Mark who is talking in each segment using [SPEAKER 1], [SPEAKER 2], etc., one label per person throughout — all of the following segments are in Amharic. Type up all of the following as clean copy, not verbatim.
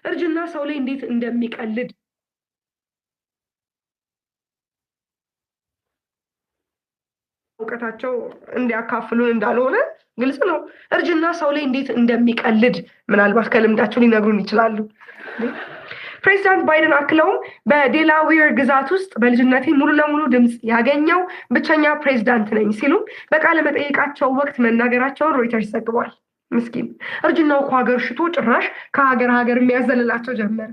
[SPEAKER 1] እርጅና ሰው ላይ እንዴት እንደሚቀልድ እውቀታቸው እንዲያካፍሉን እንዳልሆነ ግልጽ ነው። እርጅና ሰው ላይ እንዴት እንደሚቀልድ ምናልባት ከልምዳቸው ሊነግሩን ይችላሉ። ፕሬዚዳንት ባይደን አክለውም በዴላዌር ግዛት ውስጥ በልጅነቴ ሙሉ ለሙሉ ድምፅ ያገኘው ብቸኛ ፕሬዚዳንት ነኝ ሲሉም በቃለ መጠይቃቸው ወቅት መናገራቸውን ሮይተርስ ዘግቧል። ምስኪን እርጅናው እኮ ሀገር ሽቶ ጭራሽ ከሀገር የሚያዘልላቸው ጀመር።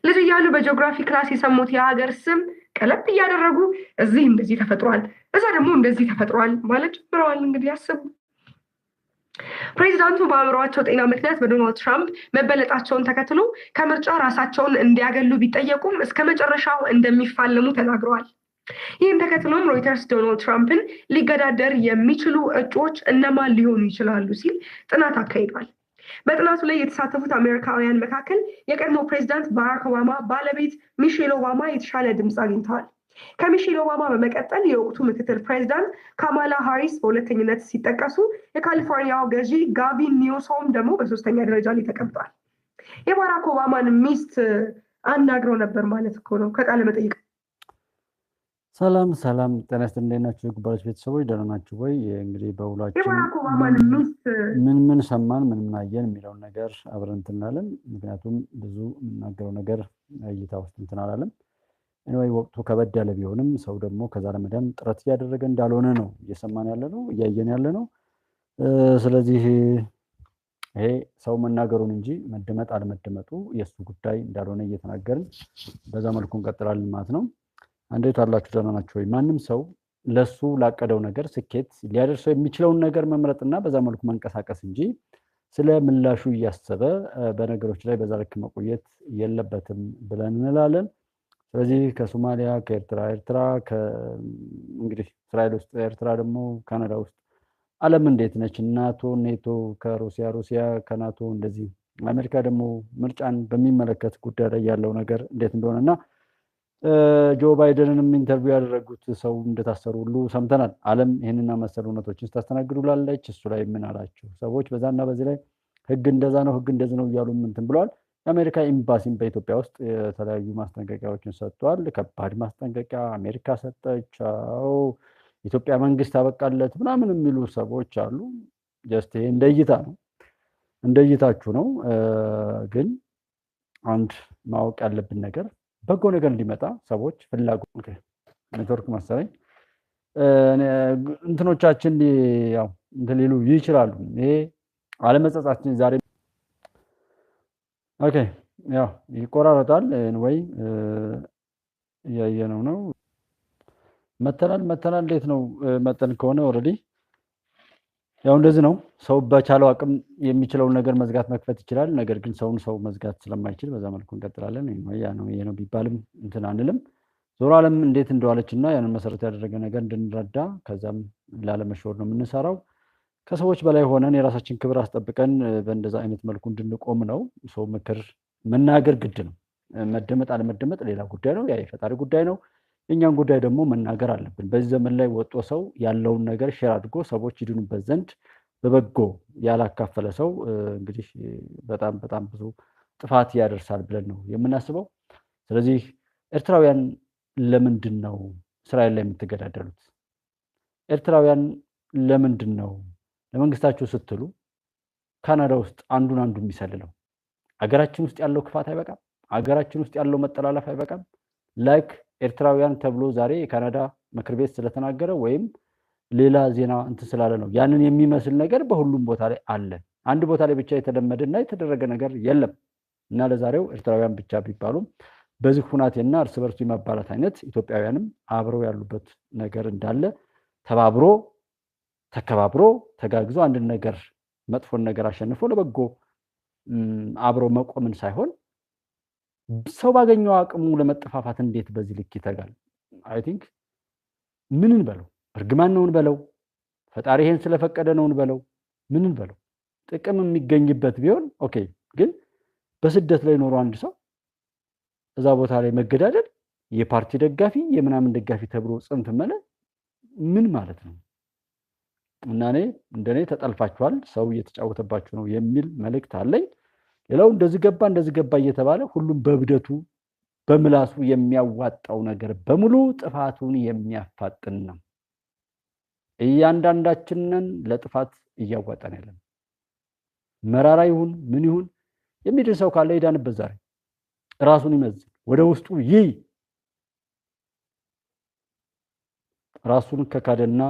[SPEAKER 1] ልጅ እያሉ በጂኦግራፊ ክላስ የሰሙት የሀገር ስም ቀለብ እያደረጉ እዚህ እንደዚህ ተፈጥሯል፣ እዛ ደግሞ እንደዚህ ተፈጥሯል ማለት ጀምረዋል። እንግዲህ ያስቡ። ፕሬዚዳንቱ በአእምሯቸው ጤና ምክንያት በዶናልድ ትራምፕ መበለጣቸውን ተከትሎ ከምርጫ ራሳቸውን እንዲያገሉ ቢጠየቁም እስከ መጨረሻው እንደሚፋለሙ ተናግረዋል። ይህን ተከትሎም ሮይተርስ ዶናልድ ትራምፕን ሊገዳደር የሚችሉ እጩዎች እነማን ሊሆኑ ይችላሉ ሲል ጥናት አካሂዷል። በጥናቱ ላይ የተሳተፉት አሜሪካውያን መካከል የቀድሞ ፕሬዚዳንት ባራክ ኦባማ ባለቤት ሚሼል ኦባማ የተሻለ ድምፅ አግኝተዋል። ከሚሼል ኦባማ በመቀጠል የወቅቱ ምክትል ፕሬዚዳንት ካማላ ሃሪስ በሁለተኝነት ሲጠቀሱ፣ የካሊፎርኒያው ገዢ ጋቪን ኒውሶም ደግሞ በሶስተኛ ደረጃ ላይ ተቀምጧል። የባራክ ኦባማን ሚስት አናግረው ነበር ማለት እኮ ነው ከቃለ መጠይቅ።
[SPEAKER 2] ሰላም ጤና ይስጥልኝ። እንዴት ናችሁ ጉባኤዎች ቤተሰቦች? ደህና ናችሁ ወይ? እንግዲህ በውሏችን
[SPEAKER 1] የባራክ ኦባማን ሚስት
[SPEAKER 2] ምን ሰማን ምን አየን የሚለውን ነገር አብረን እንትን እናለን። ምክንያቱም ብዙ የምናገረው ነገር እይታ ውስጥ እንትን አላለም። ወይ ወቅቱ ከበድ ያለ ቢሆንም ሰው ደግሞ ከዛ ለመዳን ጥረት እያደረገ እንዳልሆነ ነው እየሰማን ያለ ነው እያየን ያለ ነው። ስለዚህ ይሄ ሰው መናገሩን እንጂ መደመጥ አለመደመጡ የእሱ ጉዳይ እንዳልሆነ እየተናገርን በዛ መልኩ እንቀጥላለን ማለት ነው። እንዴት አላችሁ? ደህና ናችሁ ወይ? ማንም ሰው ለሱ ላቀደው ነገር ስኬት ሊያደርሰው የሚችለውን ነገር መምረጥና በዛ መልኩ መንቀሳቀስ እንጂ ስለ ምላሹ እያሰበ በነገሮች ላይ በዛ ልክ መቆየት የለበትም ብለን እንላለን። ስለዚህ ከሶማሊያ ከኤርትራ እንግዲህ እስራኤል ውስጥ ኤርትራ ደግሞ ካናዳ ውስጥ ዓለም እንዴት ነች? ናቶ ኔቶ ከሩሲያ ከናቶ እንደዚህ አሜሪካ ደግሞ ምርጫን በሚመለከት ጉዳይ ላይ ያለው ነገር እንዴት እንደሆነና ጆ ባይደንንም ኢንተርቪው ያደረጉት ሰው እንደታሰሩ ሁሉ ሰምተናል። ዓለም ይህንና መሰል እውነቶችን ስታስተናግዱላለች። እሱ ላይ ምን አላቸው ሰዎች በዛና በዚህ ላይ ህግ እንደዛ ነው ህግ እንደዚህ ነው እያሉ እንትን ብለዋል። የአሜሪካ ኤምባሲም በኢትዮጵያ ውስጥ የተለያዩ ማስጠንቀቂያዎችን ሰጥቷል። ከባድ ማስጠንቀቂያ አሜሪካ ሰጠች። ኢትዮጵያ መንግስት አበቃለት ምናምን የሚሉ ሰዎች አሉ። ጀስት ይሄ እንደ እይታ ነው እንደ እይታችሁ ነው። ግን አንድ ማወቅ ያለብን ነገር በጎ ነገር እንዲመጣ ሰዎች ፍላጎት ኔትወርክ መሰለኝ እንትኖቻችን ያው እንትን ሊሉ ይችላሉ። ይሄ አለመጸጻችን ዛሬ ኦኬ ያው ይቆራረጣል ወይ እያየነው ነው። መተናል እንዴት ነው መጠን ከሆነ ኦልሬዲ ያው እንደዚህ ነው። ሰው በቻለው አቅም የሚችለውን ነገር መዝጋት መክፈት ይችላል። ነገር ግን ሰው መዝጋት ስለማይችል በዛ መልኩ እንቀጥላለን። ይሄ ነው ቢባልም እንትን አንልም። ዞሮ ዓለም እንዴት እንደዋለችና ያንን መሰረት ያደረገ ነገር እንድንረዳ ከዛም ላለመሸወር ነው የምንሰራው። ከሰዎች በላይ ሆነን የራሳችን ክብር አስጠብቀን በእንደዛ አይነት መልኩ እንድንቆም ነው። ሰው ምክር መናገር ግድ ነው። መደመጥ አለመደመጥ ሌላ ጉዳይ ነው። ያ የፈጣሪ ጉዳይ ነው። የእኛን ጉዳይ ደግሞ መናገር አለብን። በዚህ ዘመን ላይ ወጦ ሰው ያለውን ነገር ሼር አድርጎ ሰዎች ይድኑበት ዘንድ በበጎ ያላካፈለ ሰው እንግዲህ በጣም ብዙ ጥፋት ያደርሳል ብለን ነው የምናስበው። ስለዚህ ኤርትራውያን ለምንድን ነው እስራኤል ላይ የምትገዳደሉት? ኤርትራውያን ለምንድን ነው ለመንግስታችሁ ስትሉ ካናዳ ውስጥ አንዱ የሚሰልለው? አገራችን ውስጥ ያለው ክፋት አይበቃም? አገራችን ውስጥ ያለው መጠላለፍ አይበቃም? ላይክ ኤርትራውያን ተብሎ ዛሬ የካናዳ ምክር ቤት ስለተናገረ ወይም ሌላ ዜና እንትን ስላለ ነው። ያንን የሚመስል ነገር በሁሉም ቦታ ላይ አለ። አንድ ቦታ ላይ ብቻ የተለመደና የተደረገ ነገር የለም። እና ለዛሬው ኤርትራውያን ብቻ ቢባሉም በዚህ ሁናቴና እርስ በርሱ የመባላት አይነት ኢትዮጵያውያንም አብረው ያሉበት ነገር እንዳለ ተባብሮ ተከባብሮ ተጋግዞ አንድን ነገር መጥፎን ነገር አሸንፎ ለበጎ አብሮ መቆምን ሳይሆን ሰው ባገኘው አቅሙ ለመጠፋፋት እንዴት በዚህ ልክ ይተጋል? አይ ቲንክ ምንን በለው እርግማን ነውን በለው ፈጣሪ ይሄን ስለፈቀደ ነውን በለው ምንን በለው ጥቅም የሚገኝበት ቢሆን ኦኬ። ግን በስደት ላይ ኖሮ አንድ ሰው እዛ ቦታ ላይ መገዳደል የፓርቲ ደጋፊ የምናምን ደጋፊ ተብሎ ጽንፍ መለ ምን ማለት ነው? እና እንደኔ ተጠልፋችኋል፣ ሰው እየተጫወተባችሁ ነው የሚል መልእክት አለኝ። ሌላው እንደዚህ ገባ እየተባለ ሁሉም በብደቱ በምላሱ የሚያዋጣው ነገር በሙሉ ጥፋቱን የሚያፋጥን ነው። እያንዳንዳችንን ለጥፋት እያዋጣን ያለን መራራ ይሁን ምን ይሁን የሚድን ሰው ካለ ይዳንበት። ዛሬ ራሱን ይመዝን፣ ወደ ውስጡ ይይ። ራሱን ከካደና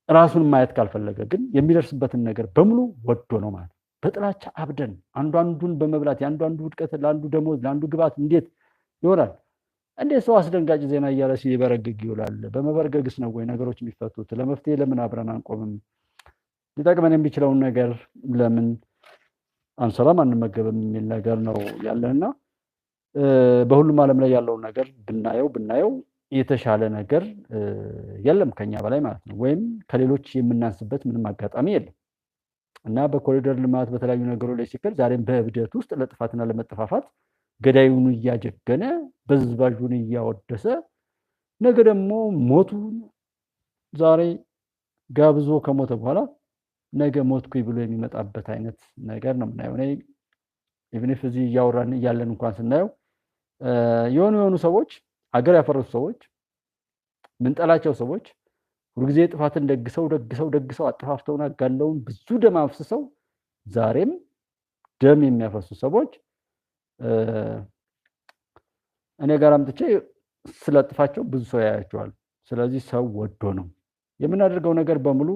[SPEAKER 2] ራሱን ማየት ካልፈለገ ግን የሚደርስበትን ነገር በሙሉ ወዶ ነው ማለት። በጥላቻ አብደን አንዱን በመብላት የአንዱ ውድቀት ለአንዱ ደሞዝ ለአንዱ ግባት እንዴት ይሆናል? እንዴት ሰው አስደንጋጭ ዜና እያለ ሲበረግግ ይውላል? በመበርገግስ ነው ወይ ነገሮች የሚፈቱት? ለመፍትሄ ለምን አብረን አንቆምም? ሊጠቅመን የሚችለውን ነገር ለምን አንሰራም አንመገብም የሚል ነገር ነው ያለና በሁሉም ዓለም ላይ ያለውን ነገር ብናየው የተሻለ ነገር የለም ከኛ በላይ ማለት ነው። ወይም ከሌሎች የምናንስበት ምንም አጋጣሚ የለም እና በኮሪደር ልማት በተለያዩ ነገሮች ላይ ሲከል ዛሬም በእብደት ውስጥ ለጥፋትና ለመጠፋፋት ገዳዩን እያጀገነ በዝባዡን እያወደሰ ነገ ደግሞ ሞቱን ዛሬ ጋብዞ ከሞተ በኋላ ነገ ሞትኩኝ ብሎ የሚመጣበት አይነት ነገር ነው የምናየው። እኔ ኢቭን ኢፍ እዚህ እያወራን እያለን እንኳን ስናየው የሆኑ ሰዎች አገር ያፈረሱ ሰዎች ምንጠላቸው ሰዎች ሁልጊዜ ጥፋትን ደግሰው አጠፋፍተውና ጋለውን ብዙ ደም አፍስሰው ዛሬም ደም የሚያፈሱ ሰዎች እኔ ጋር አምጥቼ ስለጥፋቸው ብዙ ሰው ያያቸዋል። ስለዚህ ሰው ወዶ ነው የምናደርገው ነገር በሙሉ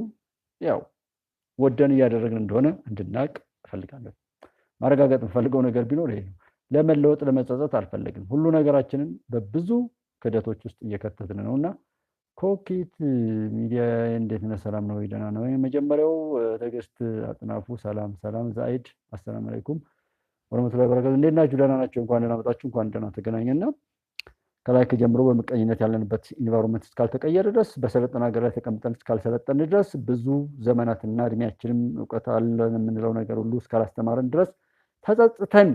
[SPEAKER 2] ያው ወደን እያደረግን እንደሆነ እንድናቅ እፈልጋለሁ። ማረጋገጥ የምፈልገው ነገር ቢኖር ይሄ ነው። ለመለወጥ ለመጸጸት አልፈልግም። ሁሉ ነገራችንን በብዙ ክደቶች ውስጥ እየከተትን ነውና ኮኪት ሚዲያ እንዴት ነው? ሰላም ነው? ደህና ነው? መጀመሪያው ትዕግስት አጥናፉ ሰላም ዛይድ አሰላሙ አለይኩም ወራህመቱላሂ ወበረካቱ። እንዴት ናችሁ? ደህና ናችሁ? እንኳን ደህና መጣችሁ፣ እንኳን ደህና ተገናኘና ከላይ ከጀምሮ በመቀኝነት ያለንበት ኢንቫይሮንመንት እስካልተቀየረ ድረስ በሰለጠነ ሀገር ላይ ተቀምጠን እስካልሰለጠን ድረስ ብዙ ዘመናትና እድሜያችንም እውቀት አለን የምንለው ነገር ሁሉ እስካላስተማረን ድረስ ተጸጽተን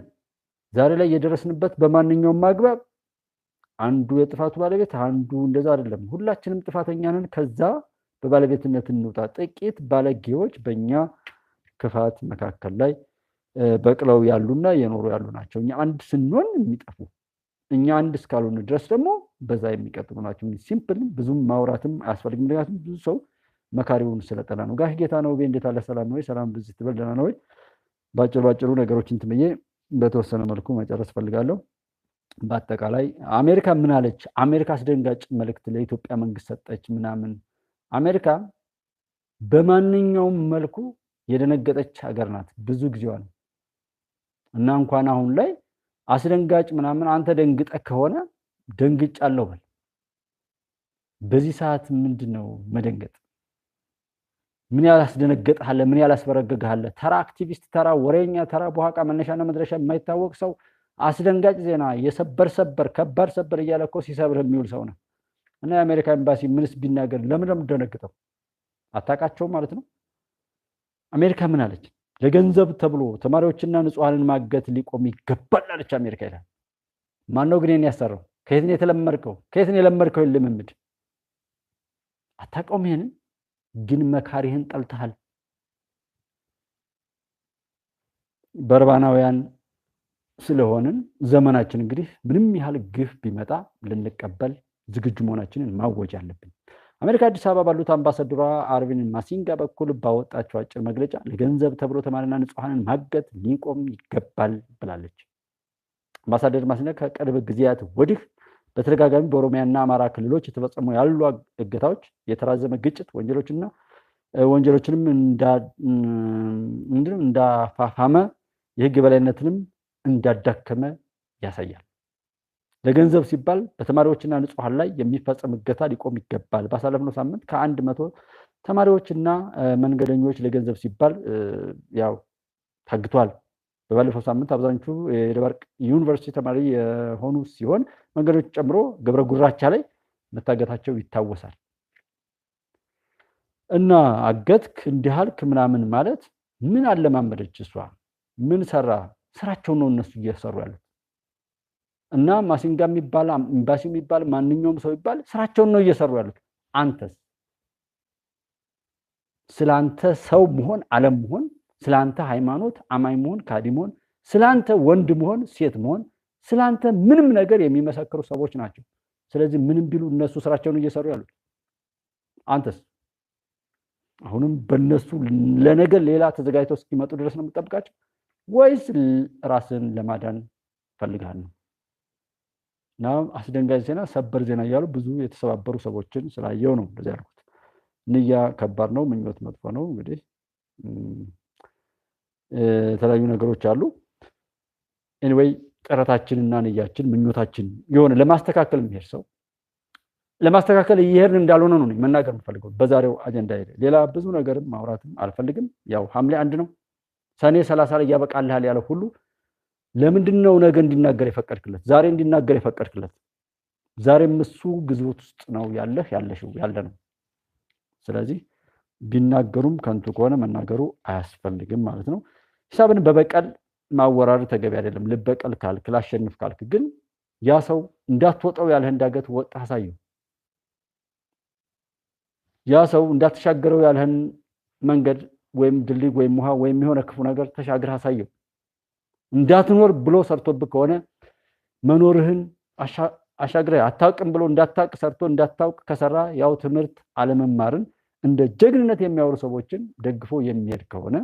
[SPEAKER 2] ዛሬ ላይ የደረስንበት በማንኛውም ማግባብ አንዱ የጥፋቱ ባለቤት አንዱ እንደዛ አይደለም። ሁላችንም ጥፋተኛ ነን። ከዛ በባለቤትነት እንውጣ። ጥቂት ባለጌዎች በእኛ ክፋት መካከል ላይ በቅለው ያሉና የኖሩ ያሉ ናቸው። እኛ አንድ ስንሆን የሚጠፉ እኛ አንድ እስካልሆን ድረስ ደግሞ በዛ የሚቀጥሉ ናቸው። ሲምፕል ብዙም ማውራትም አያስፈልግም። ምክንያቱም ብዙ ሰው መካሪውን ስለጠላ ነው። ጋሽ ጌታ ነው እንዴት አለ? ሰላም ነው ወይ? ሰላም ብዙ ትበል ደህና ነው ወይ? ባጭሩ ነገሮችን ትምዬ በተወሰነ መልኩ መጨረስ ፈልጋለሁ። በአጠቃላይ አሜሪካ ምን አለች? አሜሪካ አስደንጋጭ መልእክት ለኢትዮጵያ መንግስት ሰጠች ምናምን። አሜሪካ በማንኛውም መልኩ የደነገጠች ሀገር ናት። ብዙ ጊዜዋ ነው እና እንኳን አሁን ላይ አስደንጋጭ ምናምን አንተ ደንግጠህ ከሆነ ደንግጫለሁ በል። በዚህ ሰዓት ምንድነው መደንገጥ? ምን ያላስደነገጠሃለ? ምን ያላስበረገገሃለ? ተራ አክቲቪስት፣ ተራ ወሬኛ፣ ተራ በኋቃ መነሻና መድረሻ የማይታወቅ ሰው አስደንጋጭ ዜና የሰበር ከባድ ሰበር እያለ እኮ ሲሰብር የሚውል ሰው ነው። እና የአሜሪካ ኤምባሲ ምንስ ቢናገር ለምን ደነግጠው? አታውቃቸውም ማለት ነው። አሜሪካ ምን አለች? ለገንዘብ ተብሎ ተማሪዎችና ንጹሃንን ማገት ሊቆም ይገባል አለች አሜሪካ ይላል። ማነው ግን ይሄን ያሰራው? ከየት ነው የተለመድከው? ከየት ነው የለመድከው ልምምድ? አታውቀውም። ይሄንን ግን መካሪህን ጠልተሃል። በርባናውያን ስለሆንን ዘመናችን እንግዲህ ምንም ያህል ግፍ ቢመጣ ልንቀበል ዝግጁ መሆናችንን ማወጅ አለብን። አሜሪካ አዲስ አበባ ባሉት አምባሳደሯ አርቪን ማሲንጋ በኩል ባወጣቸው አጭር መግለጫ ለገንዘብ ተብሎ ተማሪና ንጹሃንን ማገት ሊቆም ይገባል ብላለች። አምባሳደር ማሲንጋ ከቅርብ ጊዜያት ወዲህ በተደጋጋሚ በኦሮሚያና አማራ ክልሎች የተፈጸሙ ያሉ እገታዎች፣ የተራዘመ ግጭት ወንጀሎችንም እንዳፋፋመ የህግ በላይነትንም እንዳዳከመ ያሳያል። ለገንዘብ ሲባል በተማሪዎችና ንጹሃን ላይ የሚፈጸም እገታ ሊቆም ይገባል። ባሳለፍነው ሳምንት ከ100 ተማሪዎችና መንገደኞች ለገንዘብ ሲባል ያው ታግቷል። በባለፈው ሳምንት አብዛኞቹ የደባርቅ ዩኒቨርሲቲ ተማሪ የሆኑ ሲሆን መንገዶች ጨምሮ ገብረ ጉራቻ ላይ መታገታቸው ይታወሳል። እና አገትክ እንዲያልክ ምናምን ማለት ምን አለማመደች እሷ? ምን ሰራ? ስራቸው ነው እነሱ እየሰሩ ያሉት። እና ማሲንጋ የሚባል ኤምባሲ የሚባል ማንኛውም ሰው ይባል ስራቸውን ነው እየሰሩ ያሉት። አንተስ ስላንተ ሰው መሆን አለም መሆን፣ ስላንተ ሃይማኖት አማኝ መሆን ካዲ መሆን፣ ስላንተ ወንድ መሆን ሴት መሆን ስላንተ ምንም ነገር የሚመሰክሩ ሰዎች ናቸው። ስለዚህ ምንም ቢሉ እነሱ ስራቸውን እየሰሩ ያሉት አንተስ አሁንም በእነሱ ለነገር ሌላ ተዘጋጅተው እስኪመጡ ድረስ ነው የምትጠብቃቸው ወይስ ራስን ለማዳን ፈልጋለህ ነው? እና አስደንጋጭ ዜና ሰበር ዜና እያሉ ብዙ የተሰባበሩ ሰዎችን ስላየው ነው እንደዚህ ያልኩት። ንያ ከባድ ነው፣ ምኞት መጥፎ ነው። እንግዲህ የተለያዩ ነገሮች አሉ። ኤኒዌይ ጥረታችንና ንያችን ምኞታችን የሆነ ለማስተካከል የሚሄድ ሰው ለማስተካከል እየሄድን እንዳልሆነ ነው መናገር የምፈልገው በዛሬው አጀንዳ። ሌላ ብዙ ነገርም ማውራትም አልፈልግም። ያው ሐምሌ 1 ነው፣ ሰኔ 30 ላይ ያበቃልሃል ያለ ሁሉ ለምንድን ነው ነገ እንዲናገር የፈቀድክለት? ዛሬ እንዲናገር የፈቀድክለት? ዛሬም እሱ ግዝት ውስጥ ነው ያለሽው ያለ ነው። ስለዚህ ቢናገሩም ከንቱ ከሆነ መናገሩ አያስፈልግም ማለት ነው። ሂሳብን በበቀል ማወራረድ ተገቢ አይደለም። ልበቀል ካልክ ላሸንፍ ካልክ ግን ያ ሰው እንዳትወጣው ያለህን ዳገት ወጣ አሳየው። ያ ሰው እንዳትሻገረው ያለህን መንገድ ወይም ድልድይ ወይም ውሃ ወይም የሆነ ክፉ ነገር ተሻግረህ አሳየው። እንዳትኖር ብሎ ሰርቶብህ ከሆነ መኖርህን አሻግረህ አታውቅም ብሎ እንዳታውቅ ሰርቶ እንዳታውቅ ከሰራ ያው ትምህርት አለመማርን እንደ ጀግንነት የሚያወሩ ሰዎችን ደግፎ የሚሄድ ከሆነ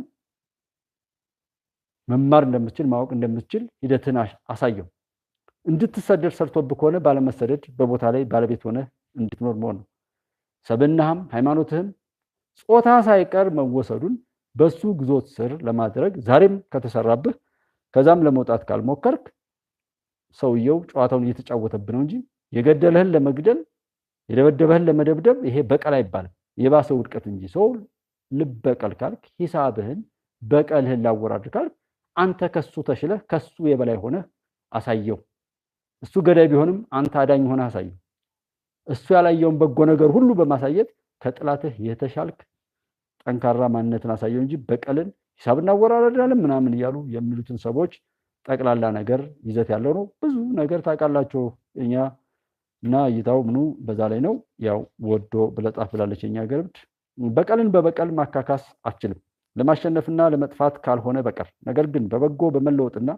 [SPEAKER 2] መማር እንደምትችል ማወቅ እንደምትችል ሂደትን አሳየው። እንድትሰደድ ሰርቶብህ ከሆነ ባለመሰደድ በቦታ ላይ ባለቤት ሆነ እንድትኖር መሆን ነው። ሰብናህም ሃይማኖትህም ጾታ ሳይቀር መወሰዱን በሱ ግዞት ስር ለማድረግ ዛሬም ከተሰራብህ ከዛም ለመውጣት ካልሞከርክ ሰውየው ጨዋታውን እየተጫወተብህ ነው እንጂ የገደለህን ለመግደል የደበደበህን ለመደብደብ ይሄ በቀል አይባልም፣ የባሰ ውድቀት እንጂ። ሰው ልበቀል ካልክ ሂሳብህን በቀልህን ላወራድ ካልክ አንተ ከሱ ተሽለህ ከሱ የበላይ ሆነ አሳየው። እሱ ገዳይ ቢሆንም አንተ አዳኝ ሆነ አሳየው። እሱ ያላየውን በጎ ነገር ሁሉ በማሳየት ከጥላትህ የተሻልክ ጠንካራ ማንነትን አሳየው እንጂ በቀልን ሂሳብ እናወራረዳለን ምናምን እያሉ የሚሉትን ሰዎች ጠቅላላ ነገር ይዘት ያለው ነው። ብዙ ነገር ታውቃላችሁ። እኛ እና እይታው ምኑ በዛ ላይ ነው። ያው ወዶ ብለጣፍ ብላለች የኛ ገርብድ። በቀልን በበቀል ማካካስ አትችልም ለማሸነፍና ለመጥፋት ካልሆነ በቀር። ነገር ግን በበጎ በመለወጥና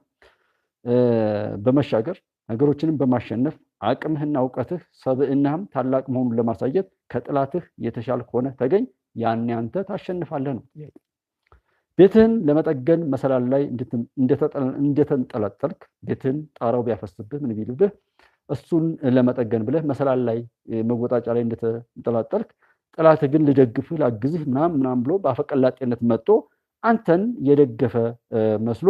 [SPEAKER 2] በመሻገር ነገሮችንም በማሸነፍ አቅምህና እውቀትህ ሰብዕናህም ታላቅ መሆኑን ለማሳየት ከጥላትህ የተሻልክ ሆነ ተገኝ። ያኔ አንተ ታሸንፋለህ ነው ጥያቄ። ቤትህን ለመጠገን መሰላል ላይ እንደተንጠለጠልክ ቤትህን ጣራው ቢያፈስብህ ምን ቢልብህ እሱን ለመጠገን ብለህ መሰላል ላይ መወጣጫ ላይ እንደተንጠለጠልክ ጥላትህ ግን ልደግፍህ ላግዝህ ምናምን ብሎ በአፈቀላጤነት መጥቶ አንተን የደገፈ መስሎ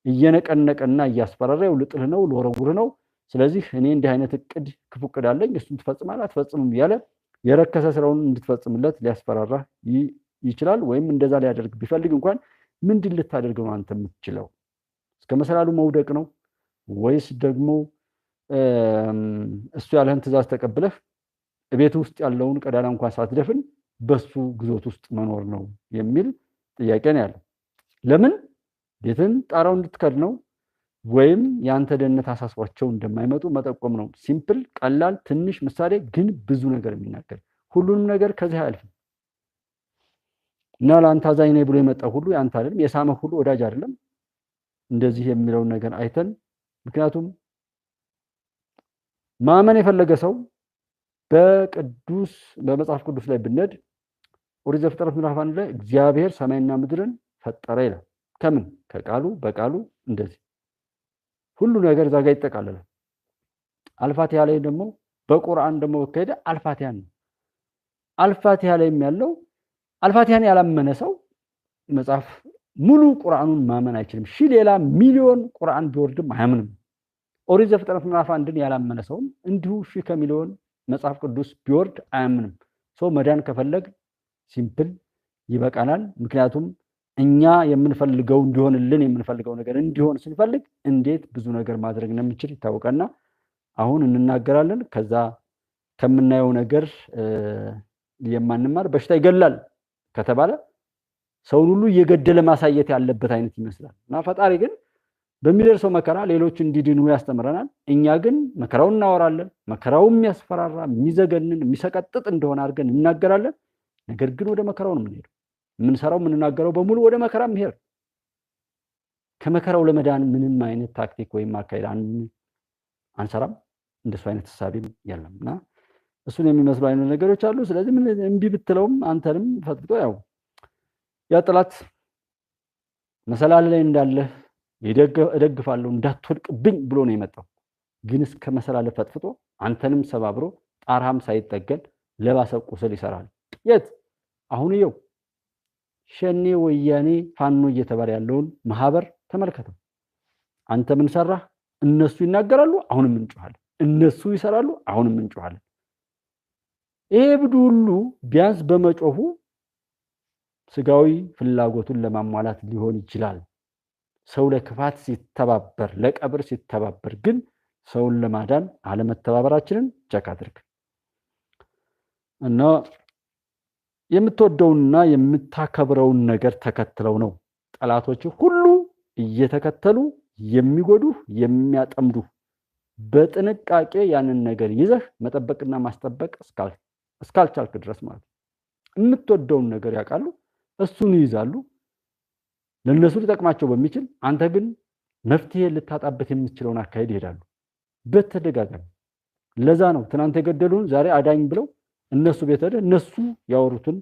[SPEAKER 2] እየነቀነቀና እያስፈራራው ልጥልህ ነው ልወረውርህ ነው። ስለዚህ እኔ እንዲህ አይነት እቅድ ክፉ እቅድ አለኝ እሱን ትፈጽማለህ አትፈጽምም እያለ የረከሰ ስራውን እንድትፈጽምለት ሊያስፈራራህ ይችላል። ወይም እንደዛ ሊያደርግ ቢፈልግ እንኳን ምንድን ልታደርግ ነው አንተ የምትችለው? እስከ መሰላሉ መውደቅ ነው ወይስ ደግሞ እሱ ያለህን ትእዛዝ ተቀብለህ ቤት ውስጥ ያለውን ቀዳዳ እንኳን ሳትደፍን በሱ ግዞት ውስጥ መኖር ነው የሚል ጥያቄ ነው ያለው። ለምን ቤትን ጣራው እንድትከድ ነው ወይም ያንተ ደህንነት አሳስቧቸው እንደማይመጡ መጠቆም ነው። ሲምፕል ቀላል ትንሽ ምሳሌ ግን ብዙ ነገር የሚናገር ሁሉንም ነገር ከዚህ አያልፍም። እና ለአንተ አዛኝ ነኝ ብሎ የመጣው ሁሉ ያንተ አይደለም፣ የሳመህ ሁሉ ወዳጅ አይደለም። እንደዚህ የሚለውን ነገር አይተን ምክንያቱም ማመን የፈለገ ሰው በመጽሐፍ ቅዱስ ላይ ብንሄድ ኦሪት ዘፍጥረት ምዕራፍ 1 ላይ እግዚአብሔር ሰማይና ምድርን ፈጠረ ይላል። ከምን ከቃሉ በቃሉ እንደዚህ ሁሉ ነገር እዛ ጋር ይጠቃለላል። አልፋቲሃ ላይ ደግሞ በቁርአን ደግሞ ከሄደ አልፋቲሃ ነው። አልፋቲሃ ላይም ያለው አልፋቲሃን ያላመነ ሰው መጽሐፍ ሙሉ ቁርአኑን ማመን አይችልም። ሌላ ሚሊዮን ቁርአን ቢወርድም አያምንም። ኦሪት ዘፍጥረት ምዕራፍ 1ን ያላመነ ሰው እንዲሁ ከሚሊዮን መጽሐፍ ቅዱስ ቢወርድ አያምንም። ሰው መዳን ከፈለግ ሲምፕል ይበቃናል። ምክንያቱም እኛ የምንፈልገው እንዲሆንልን የምንፈልገው ነገር እንዲሆን ስንፈልግ እንዴት ብዙ ነገር ማድረግ እንደምንችል ይታወቃልና አሁን እንናገራለን። ከዛ ከምናየው ነገር የማንማር በሽታ ይገላል ከተባለ ሰውን ሁሉ እየገደለ ማሳየት ያለበት አይነት ይመስላል። እና ፈጣሪ ግን በሚደርሰው መከራ ሌሎች እንዲድኑ ያስተምረናል። እኛ ግን መከራውን እናወራለን። መከራው የሚያስፈራራ የሚዘገንን የሚሰቀጥጥ እንደሆነ አድርገን እናገራለን። ነገር ግን ወደ መከራው ነው የምንሄደው። የምንሰራው የምንናገረው በሙሉ ወደ መከራ መሄድ። ከመከራው ለመዳን ምንም አይነት ታክቲክ ወይም አካሄድ አንሰራም። እንደሱ አይነት ሐሳብም የለምና እሱን የሚመስሉ አይነት ነገሮች አሉ። ስለዚህ ምን እምቢ ብትለውም አንተንም ፈጥጦ ያው ያ ጠላት መሰላል ላይ እንዳለ እደግፋለሁ እንዳትወድቅብኝ ብሎ ነው የመጣው። ግን እስከ መሰላል ፈጥፍጦ አንተንም ሰባብሮ ጣርሃም ሳይጠገን ለባሰ ቁስል ይሰራል። የት አሁን ይኸው ሸኔ ወያኔ ፋኖ እየተባለ ያለውን ማህበር ተመልከተው። አንተ ምን ሰራህ? እነሱ ይናገራሉ፣ አሁንም እንጮሃለን። እነሱ ይሰራሉ፣ አሁንም እንጮሃለን። ይሄ ብዱ ሁሉ ቢያንስ በመጮሁ ስጋዊ ፍላጎቱን ለማሟላት ሊሆን ይችላል። ሰው ለክፋት ሲተባበር፣ ለቀብር ሲተባበር ግን ሰውን ለማዳን አለመተባበራችንን ቸክ አድርግ እና የምትወደውና የምታከብረውን ነገር ተከትለው ነው ጠላቶች ሁሉ እየተከተሉ የሚጎዱ የሚያጠምዱ። በጥንቃቄ ያንን ነገር ይዘህ መጠበቅና ማስጠበቅ እስካልቻልክ ድረስ ማለት ነው። የምትወደውን ነገር ያውቃሉ፣ እሱን ይይዛሉ፣ ለነሱ ሊጠቅማቸው በሚችል አንተ ግን መፍትሄ ልታጣበት የምትችለውን አካሄድ ይሄዳሉ በተደጋጋሚ። ለዛ ነው ትናንት የገደሉን ዛሬ አዳኝ ብለው እነሱ ቤት ሄደ እነሱ ያወሩትን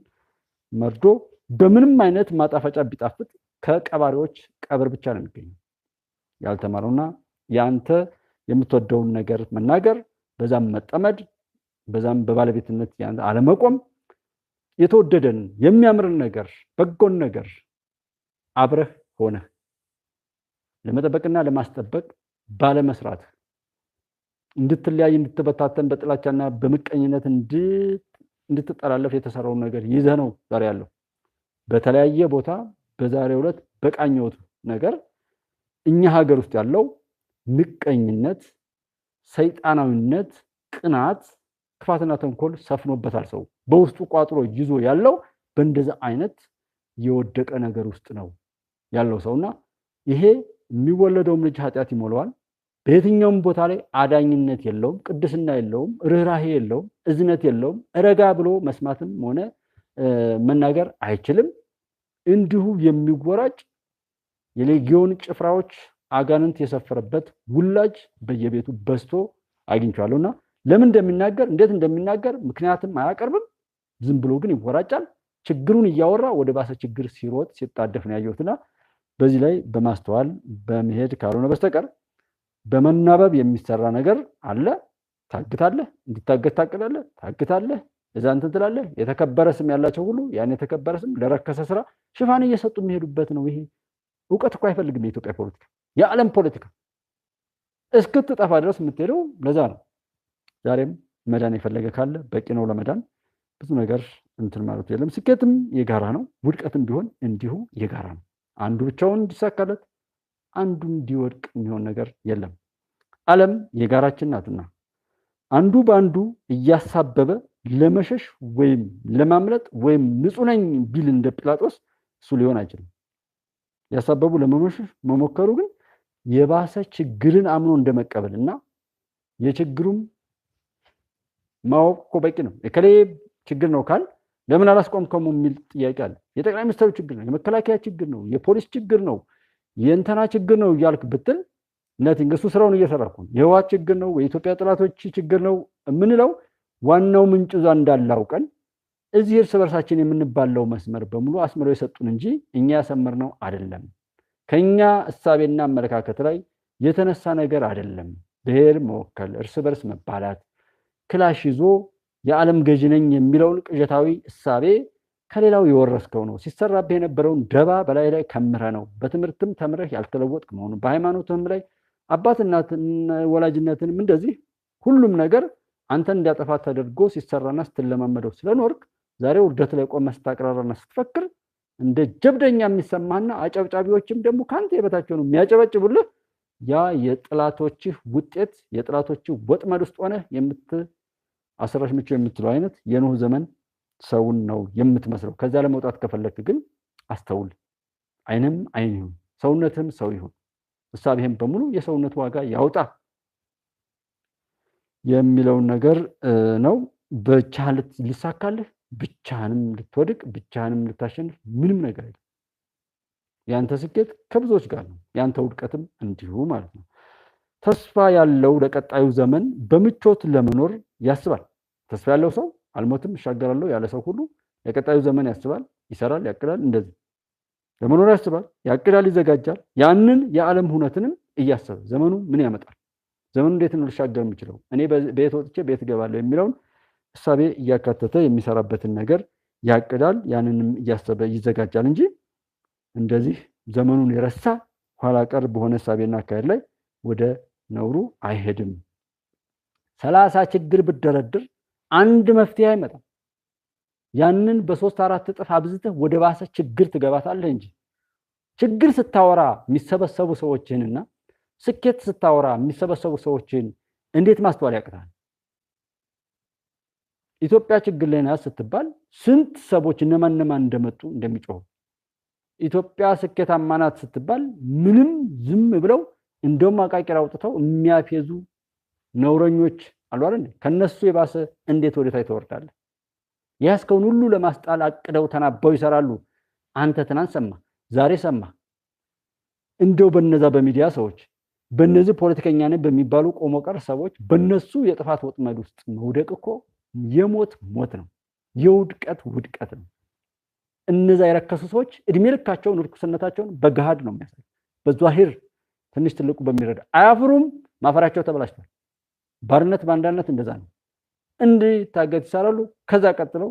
[SPEAKER 2] መርዶ በምንም አይነት ማጣፈጫ ቢጣፍጥ ከቀባሪዎች ቀብር ብቻ ነው የሚገኘው። ያልተማረውና ያንተ የምትወደውን ነገር መናገር፣ በዛም መጠመድ፣ በዛም በባለቤትነት ያንተ አለመቆም፣ የተወደደን የሚያምርን ነገር በጎን ነገር አብረህ ሆነ ለመጠበቅና ለማስጠበቅ ባለመስራት እንድትለያይ እንድትበታተን በጥላቻና በምቀኝነት እንድትጠላለፍ የተሰራውን ነገር ይዘህ ነው ዛሬ ያለው። በተለያየ ቦታ በዛሬው ዕለት በቃኘሁት ነገር እኛ ሀገር ውስጥ ያለው ምቀኝነት፣ ሰይጣናዊነት፣ ቅናት፣ ክፋትና ተንኮል ሰፍኖበታል። ሰው በውስጡ ቋጥሮ ይዞ ያለው በእንደዛ አይነት የወደቀ ነገር ውስጥ ነው ያለው ሰውና ይሄ የሚወለደውም ልጅ ኃጢአት ይሞላዋል። በየትኛውም ቦታ ላይ አዳኝነት የለውም፣ ቅድስና የለውም፣ ርህራሄ የለውም፣ እዝነት የለውም። ረጋ ብሎ መስማትም ሆነ መናገር አይችልም። እንዲሁ የሚወራጭ የሌጊዮን ጭፍራዎች አጋንንት የሰፈረበት ውላጅ በየቤቱ በዝቶ አግኝቻለሁና ለምን እንደሚናገር እንዴት እንደሚናገር ምክንያትም አያቀርብም። ዝም ብሎ ግን ይወራጫል። ችግሩን እያወራ ወደ ባሰ ችግር ሲሮጥ ሲጣደፍ ነው ያየሁትና በዚህ ላይ በማስተዋል በመሄድ ካልሆነ በስተቀር በመናበብ የሚሰራ ነገር አለ። ታግታለህ፣ እንዲታገት ታቅዳለህ፣ ታግታለህ፣ እዛ እንትን ትላለህ። የተከበረ ስም ያላቸው ሁሉ ያን የተከበረ ስም ለረከሰ ስራ ሽፋን እየሰጡ የሚሄዱበት ነው። ይሄ እውቀት እኮ አይፈልግም። የኢትዮጵያ ፖለቲካ፣ የዓለም ፖለቲካ እስክትጠፋ ድረስ የምትሄደው ለዛ ነው። ዛሬም መዳን የፈለገ ካለ በቂ ነው ለመዳን። ብዙ ነገር እንትን ማለት የለም። ስኬትም የጋራ ነው፣ ውድቀትም ቢሆን እንዲሁ የጋራ ነው። አንዱ ብቻውን እንዲሳካለት አንዱ እንዲወድቅ የሚሆን ነገር የለም። ዓለም የጋራችን ናትና አንዱ በአንዱ እያሳበበ ለመሸሽ ወይም ለማምለጥ ወይም ንጹህ ነኝ ቢል እንደ ጲላጦስ እሱ ሊሆን አይችልም። ያሳበቡ ለመመሸሽ መሞከሩ ግን የባሰ ችግርን አምኖ እንደመቀበልና የችግሩም ማወቅ እኮ በቂ ነው። የከሌ ችግር ነው ካል ለምን አላስቆምከውም የሚል ጥያቄ አለ። የጠቅላይ ሚኒስትሩ ችግር ነው፣ የመከላከያ ችግር ነው፣ የፖሊስ ችግር ነው፣ የእንተና ችግር ነው እያልክ ብትል ነቲንግ እሱ ስራውን እየሰራ እኮ ነው። የህወሓት ችግር ነው፣ የኢትዮጵያ ጠላቶች ችግር ነው የምንለው ዋናው ምንጭ እዛ እንዳላውቀን እዚህ እርስ በርሳችን የምንባለው መስመር በሙሉ አስምረው የሰጡን እንጂ እኛ ያሰመርነው አይደለም። ከኛ እሳቤና አመለካከት ላይ የተነሳ ነገር አይደለም። ብሔር መወከል፣ እርስ በርስ መባላት፣ ክላሽ ይዞ የዓለም ገዢ ነኝ የሚለውን ቅዠታዊ እሳቤ ከሌላው የወረስከው ነው። ሲሰራብህ የነበረውን ደባ በላይ ላይ ከምረህ ነው። በትምህርትም ተምረህ ያልተለወጥክ መሆኑ፣ በሃይማኖትም ላይ አባትናትን ወላጅነትንም እንደዚህ ሁሉም ነገር አንተን እንዲያጠፋ ተደርጎ ሲሰራና ስትለማመደው ስለኖርክ ዛሬ ውርደት ላይ ቆመህ ስታቅራራና ስትፈክር እንደ ጀብደኛ የሚሰማህና አጨብጫቢዎችም ደግሞ ከአንተ የበታቸው ነው የሚያጨበጭቡልህ። ያ የጥላቶችህ ውጤት የጥላቶችህ ወጥመድ ውስጥ ሆነህ አስራሽ ምቹ የምትለው አይነት የኖህ ዘመን ሰውን ነው የምትመስለው። ከዛ ለመውጣት ከፈለክ ግን አስተውል። አይንም አይን ይሁን፣ ሰውነትህም ሰው ይሁን፣ እሳቤህም በሙሉ የሰውነት ዋጋ ያውጣ የሚለውን ነገር ነው። ብቻህን ሊሳካልህ፣ ብቻህንም ልትወድቅ፣ ብቻህንም ልታሸንፍ ምንም ነገር የለም። ያንተ ስኬት ከብዙዎች ጋር ነው፣ ያንተ ውድቀትም እንዲሁ ማለት ነው። ተስፋ ያለው ለቀጣዩ ዘመን በምቾት ለመኖር ያስባል። ተስፋ ያለው ሰው አልሞትም እሻገራለሁ ያለ ሰው ሁሉ ለቀጣዩ ዘመን ያስባል፣ ይሰራል፣ ያቅዳል። እንደዚህ ለመኖር ያስባል፣ ያቅዳል፣ ይዘጋጃል። ያንን የዓለም ሁነትንም እያሰበ ዘመኑ ምን ያመጣል፣ ዘመኑ እንዴት ነው ልሻገር የምችለው፣ እኔ ቤት ወጥቼ ቤት እገባለሁ የሚለውን እሳቤ እያካተተ የሚሰራበትን ነገር ያቅዳል። ያንንም እያሰበ ይዘጋጃል እንጂ እንደዚህ ዘመኑን የረሳ ኋላ ቀር በሆነ እሳቤና አካሄድ ላይ ወደ ነውሩ አይሄድም። 30 ችግር ብደረድር አንድ መፍትሄ አይመጣም። ያንን በ3-4 እጥፍ አብዝተህ ወደ ባሰ ችግር ትገባታለህ እንጂ ችግር ስታወራ የሚሰበሰቡ ሰዎችንና ስኬት ስታወራ የሚሰበሰቡ ሰዎችን እንዴት ማስተዋል ያቅታል? ኢትዮጵያ ችግር ላይ ናት ስትባል ስንት ሰዎች እነማን እንደመጡ እንደሚጮሁ፣ ኢትዮጵያ ስኬታማ ናት ስትባል ምንም ዝም ብለው እንደውም አቃቂር አውጥተው የሚያፌዙ ነውረኞች አሉ አይደል? ከነሱ የባሰ እንዴት ወደ ታች ትወርዳለህ? ያስከውን ሁሉ ለማስጣል አቅደው ተናበው ይሰራሉ። አንተ ትናንት ሰማ፣ ዛሬ ሰማ። እንደው በነዛ በሚዲያ ሰዎች፣ በነዚህ ፖለቲከኛ ነን በሚባሉ ቆሞ ቀር ሰዎች በነሱ የጥፋት ወጥመድ ውስጥ መውደቅ እኮ የሞት ሞት ነው፣ የውድቀት ውድቀት ነው። እነዛ የረከሱ ሰዎች እድሜ ልካቸውን ርኩስነታቸውን በገሃድ ነው የሚያሳዩ። በዛሂር ትንሽ ትልቁ በሚረዳ አያፍሩም። ማፈራቸው ተበላሽቷል። ባርነት ባንዳነት እንደዛ ነው። እንዲህ ታገት ይሰራሉ። ከዛ ቀጥለው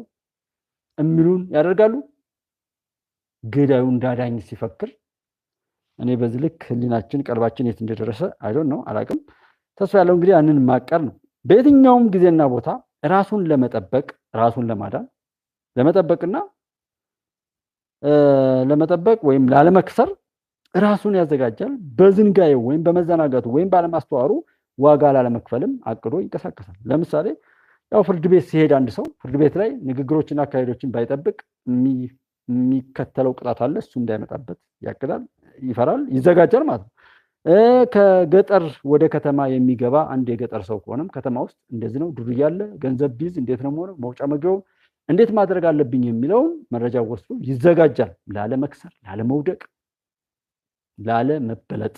[SPEAKER 2] እሚሉን ያደርጋሉ። ገዳዩ እንዳዳኝ ሲፈክር እኔ በዚህ ልክ ህሊናችን ቀልባችን የት እንደደረሰ አይዶን ነው አላቅም። ተስፋ ያለው እንግዲህ ያንን ማቀር ነው። በየትኛውም ጊዜና ቦታ ራሱን ለመጠበቅ ራሱን ለማዳን ለመጠበቅና ለመጠበቅ ወይም ላለመክሰር ራሱን ያዘጋጃል። በዝንጋዩ ወይም በመዘናጋቱ ወይም ባለማስተዋሩ ዋጋ ላለመክፈልም አቅዶ ይንቀሳቀሳል። ለምሳሌ ያው ፍርድ ቤት ሲሄድ አንድ ሰው ፍርድ ቤት ላይ ንግግሮችና አካሄዶችን ባይጠብቅ የሚከተለው ቅጣት አለ። እሱ እንዳይመጣበት ያቅዳል፣ ይፈራል፣ ይዘጋጃል ማለት ነው። ከገጠር ወደ ከተማ የሚገባ አንድ የገጠር ሰው ከሆነም ከተማ ውስጥ እንደዚህ ነው፣ ዱርዬ አለ፣ ገንዘብ ቢይዝ እንዴት ነው የሆነው፣ መውጫ መግቢያው እንዴት ማድረግ አለብኝ የሚለውን መረጃ ወስዶ ይዘጋጃል። ላለመክሰር፣ ላለመውደቅ፣ ላለመበለጥ።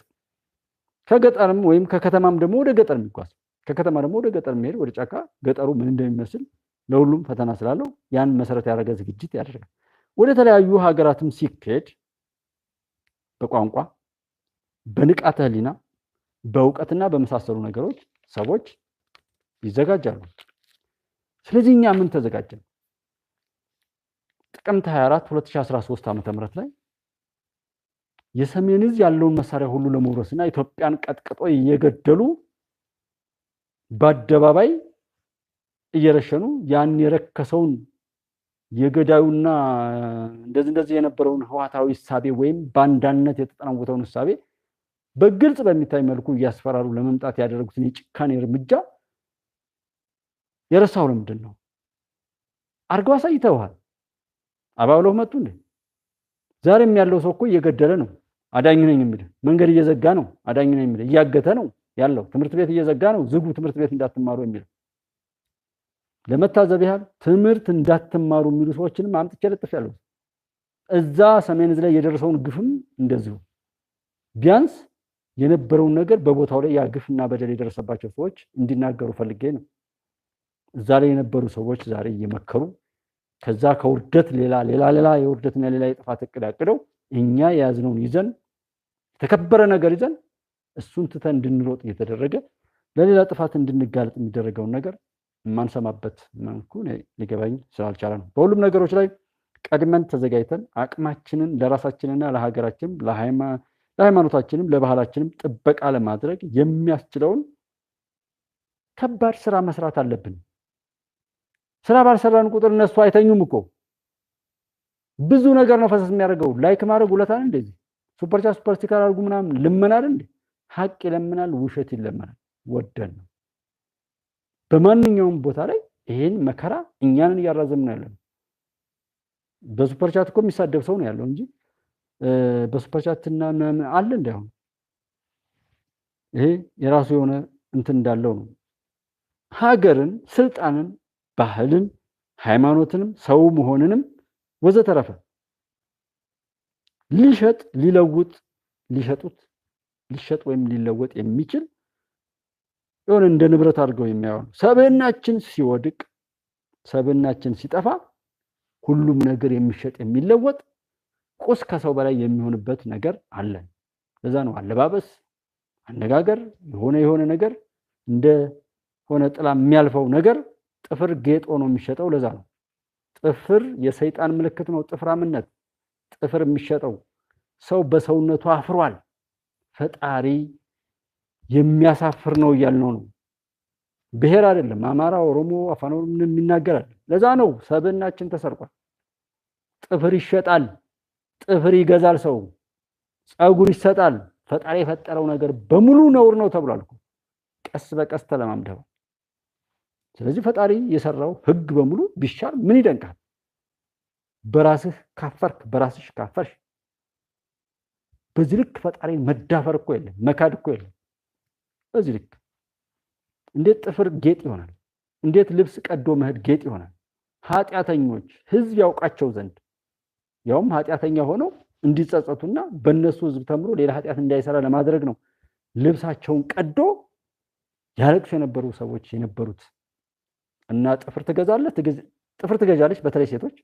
[SPEAKER 2] ከገጠርም ወይም ከከተማም ደግሞ ወደ ገጠር የሚጓዝ ከከተማ ደግሞ ወደ ገጠር የሚሄድ ወደ ጫካ ገጠሩ ምን እንደሚመስል ለሁሉም ፈተና ስላለው ያን መሰረት ያደረገ ዝግጅት ያደርጋል። ወደ ተለያዩ ሀገራትም ሲኬድ በቋንቋ በንቃተ ህሊና በእውቀትና በመሳሰሉ ነገሮች ሰዎች ይዘጋጃሉ። ስለዚህ እኛ ምን ተዘጋጀን? ጥቅምት 24 2013 ዓ.ም ላይ የሰሜን ዕዝ ያለውን መሳሪያ ሁሉ ለመውረስና ኢትዮጵያን ቀጥቅጦ እየገደሉ በአደባባይ እየረሸኑ ያን የረከሰውን የገዳዩና እንደዚህ የነበረውን ህዋታዊ እሳቤ ወይም ባንዳነት የተጠናወተውን እሳቤ በግልጽ በሚታይ መልኩ እያስፈራሩ ለመምጣት ያደረጉትን የጭካኔ እርምጃ የረሳው ለምንድን ነው? አርገው አሳይተውሃል። አባብለው መጡ እንዴ? ዛሬም ያለው ሰው እኮ እየገደለ ነው አዳኝ ነኝ የሚል፣ መንገድ እየዘጋ ነው አዳኝ ነኝ የሚል፣ እያገተ ነው ያለው፣ ትምህርት ቤት እየዘጋ ነው ዝጉ ትምህርት ቤት እንዳትማሩ የሚል። ለመታዘብ ያህል ትምህርት እንዳትማሩ የሚሉ ሰዎችንም አምጥቼ ለጥፌያለሁ። እዛ ሰሜን ዕዝ ላይ የደረሰውን ግፍም እንደዚሁ ቢያንስ የነበረውን ነገር በቦታው ላይ ያ ግፍና በደል የደረሰባቸው ሰዎች እንዲናገሩ ፈልጌ ነው። እዛ ላይ የነበሩ ሰዎች ዛሬ እየመከሩ ከዛ ከውርደት ሌላ የውርደትና ሌላ የጥፋት እቅድ አቅደው እኛ የያዝነውን ይዘን የተከበረ ነገር ይዘን እሱን ትተን እንድንሮጥ እየተደረገ ለሌላ ጥፋት እንድንጋለጥ የሚደረገውን ነገር የማንሰማበት መልኩ ሊገባኝ ስላልቻለ ነው። በሁሉም ነገሮች ላይ ቀድመን ተዘጋጅተን አቅማችንን ለራሳችንና ለሀገራችን ለሃይማኖታችንም ለባህላችንም ጥበቃ ለማድረግ የሚያስችለውን ከባድ ስራ መስራት አለብን። ስራ ባልሰራን ቁጥር እነሱ አይተኙም እኮ። ብዙ ነገር ነው ፈሰስ የሚያደርገው። ላይክ ማድረግ ውለታን እንደዚህ ሱፐር ስቲከር አድርጉ ምናምን ልመናል እንዴ? ሀቅ ይለምናል፣ ውሸት ይለመናል። ወደን ነው በማንኛውም ቦታ ላይ ይሄን መከራ እኛንን እያራዘምን ያለው። በሱፐር ቻት እኮ የሚሳደብ ሰው ነው ያለው እንጂ በሱፐር ቻትና አለ እንዳይሆን ይሄ የራሱ የሆነ እንትን እንዳለው ነው። ሀገርን፣ ስልጣንን፣ ባህልን፣ ሃይማኖትንም፣ ሰው መሆንንም ወዘተረፈ ሊሸጥ ወይም ሊለወጥ የሚችል የሆነ እንደ ንብረት አድርገው የሚያዩ ሰብዕናችን ሲወድቅ ሰብዕናችን ሲጠፋ ሁሉም ነገር የሚሸጥ የሚለወጥ ቁስ ከሰው በላይ የሚሆንበት ነገር አለ። ለዛ ነው አለባበስ፣ አነጋገር የሆነ ነገር እንደ ሆነ ጥላ የሚያልፈው ነገር ጥፍር ጌጥ ሆኖ የሚሸጠው ለዛ ነው። ጥፍር የሰይጣን ምልክት ነው። ጥፍራምነት ጥፍር የሚሸጠው ሰው በሰውነቱ አፍሯል። ፈጣሪ የሚያሳፍር ነው እያልነው ነው። ብሔር አይደለም አማራ፣ ኦሮሞ፣ አፋን ኦሮሞ የሚናገር አይደለም። ለዛ ነው ሰብዕናችን ተሰርቋል። ጥፍር ይሸጣል። ጥፍር ይገዛል ሰው። ጸጉር ይሰጣል። ፈጣሪ የፈጠረው ነገር በሙሉ ነውር ነው ተብሏል እኮ። ቀስ በቀስ ተለማምደው። ስለዚህ ፈጣሪ የሰራው ህግ በሙሉ ቢሻር ምን ይደንቃል? በራስህ ካፈርክ በራስሽ ካፈርሽ በዚህ ልክ ፈጣሪ መዳፈር እኮ የለም፣ መካድ እኮ የለም። በዚህ ልክ እንዴት ጥፍር ጌጥ ይሆናል? እንዴት ልብስ ቀዶ መሄድ ጌጥ ይሆናል? ኃጢአተኞች ህዝብ ያውቃቸው ዘንድ ያውም ኃጢአተኛ ሆነው እንዲጸጸቱና በእነሱ ህዝብ ተምሮ ሌላ ኃጢአት እንዳይሰራ ለማድረግ ነው ልብሳቸውን ቀዶ ያለቅሱ የነበሩ ሰዎች የነበሩት። እና ጥፍር ትገዛለች። በተለይ ሴቶች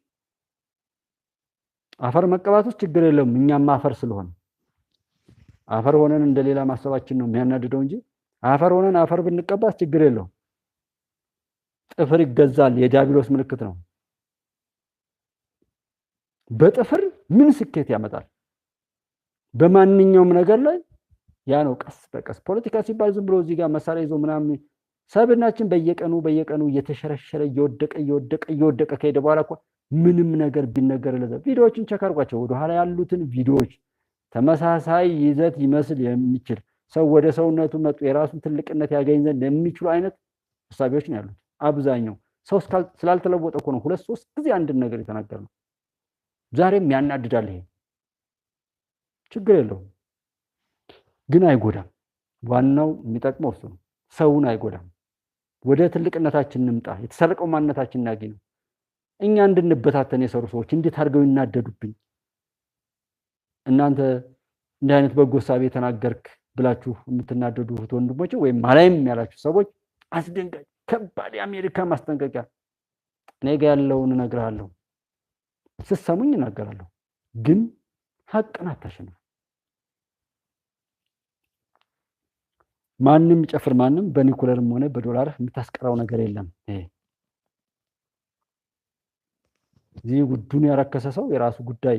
[SPEAKER 2] አፈር መቀባቶች ችግር የለውም። እኛም አፈር ስለሆነ አፈር ሆነን እንደሌላ ማሰባችን ነው የሚያናድደው እንጂ አፈር ሆነን አፈር ብንቀባስ ችግር የለውም። ጥፍር ይገዛል። የዲያብሎስ ምልክት ነው። በጥፍር ምን ስኬት ያመጣል? በማንኛውም ነገር ላይ ያ ነው ቀስ በቀስ ፖለቲካ ሲባል ዝም ብሎ እዚህ ጋር መሳሪያ ይዞ ምናምን ሰብዕናችን በየቀኑ እየተሸረሸረ እየወደቀ ከሄደ በኋላ እኮ ምንም ነገር ቢነገር ለዛ ቪዲዮዎችን ቸክ አድርጓቸው ወደ ኋላ ያሉትን ቪዲዮዎች ተመሳሳይ ይዘት ይመስል የሚችል ሰው ወደ ሰውነቱ መጥቶ የራሱን ትልቅነት ያገኝ ዘንድ የሚችሉ አይነት ሐሳቦች ነው ያሉት። አብዛኛው ሰው ስላልተለወጠ እኮ ነው 2-3 ጊዜ አንድን ነገር የተናገረው። ዛሬም ያናድዳል። ይሄ ችግር የለውም ግን አይጎዳም። ዋናው የሚጠቅመው እሱ ነው። ሰውን አይጎዳም። ወደ ትልቅነታችን እንምጣ። የተሰረቀው ማንነታችን እናገኝ። እኛ እንድንበታተን የሰሩ ሰዎች እንዴት አድርገው ይናደዱብኝ። እናንተ እንዲህ አይነት በጎ ሐሳብ የተናገርክ ብላችሁ የምትናደዱ ወንድሞች ወይም ማላይም ያላችሁ ሰዎች አስደንጋጭ ከባድ የአሜሪካ ማስጠንቀቂያ እኔ ጋር ያለውን እነግርሃለሁ። ስትሰሙኝ እናገራለሁ፣ ግን ሀቅን አታሸንፉ። ማንም ይጨፍር ማንም በኒኩለርም ሆነ በዶላር የምታስቀራው ነገር የለም። እዚህ ጉዱን ያረከሰ ሰው የራሱ ጉዳይ።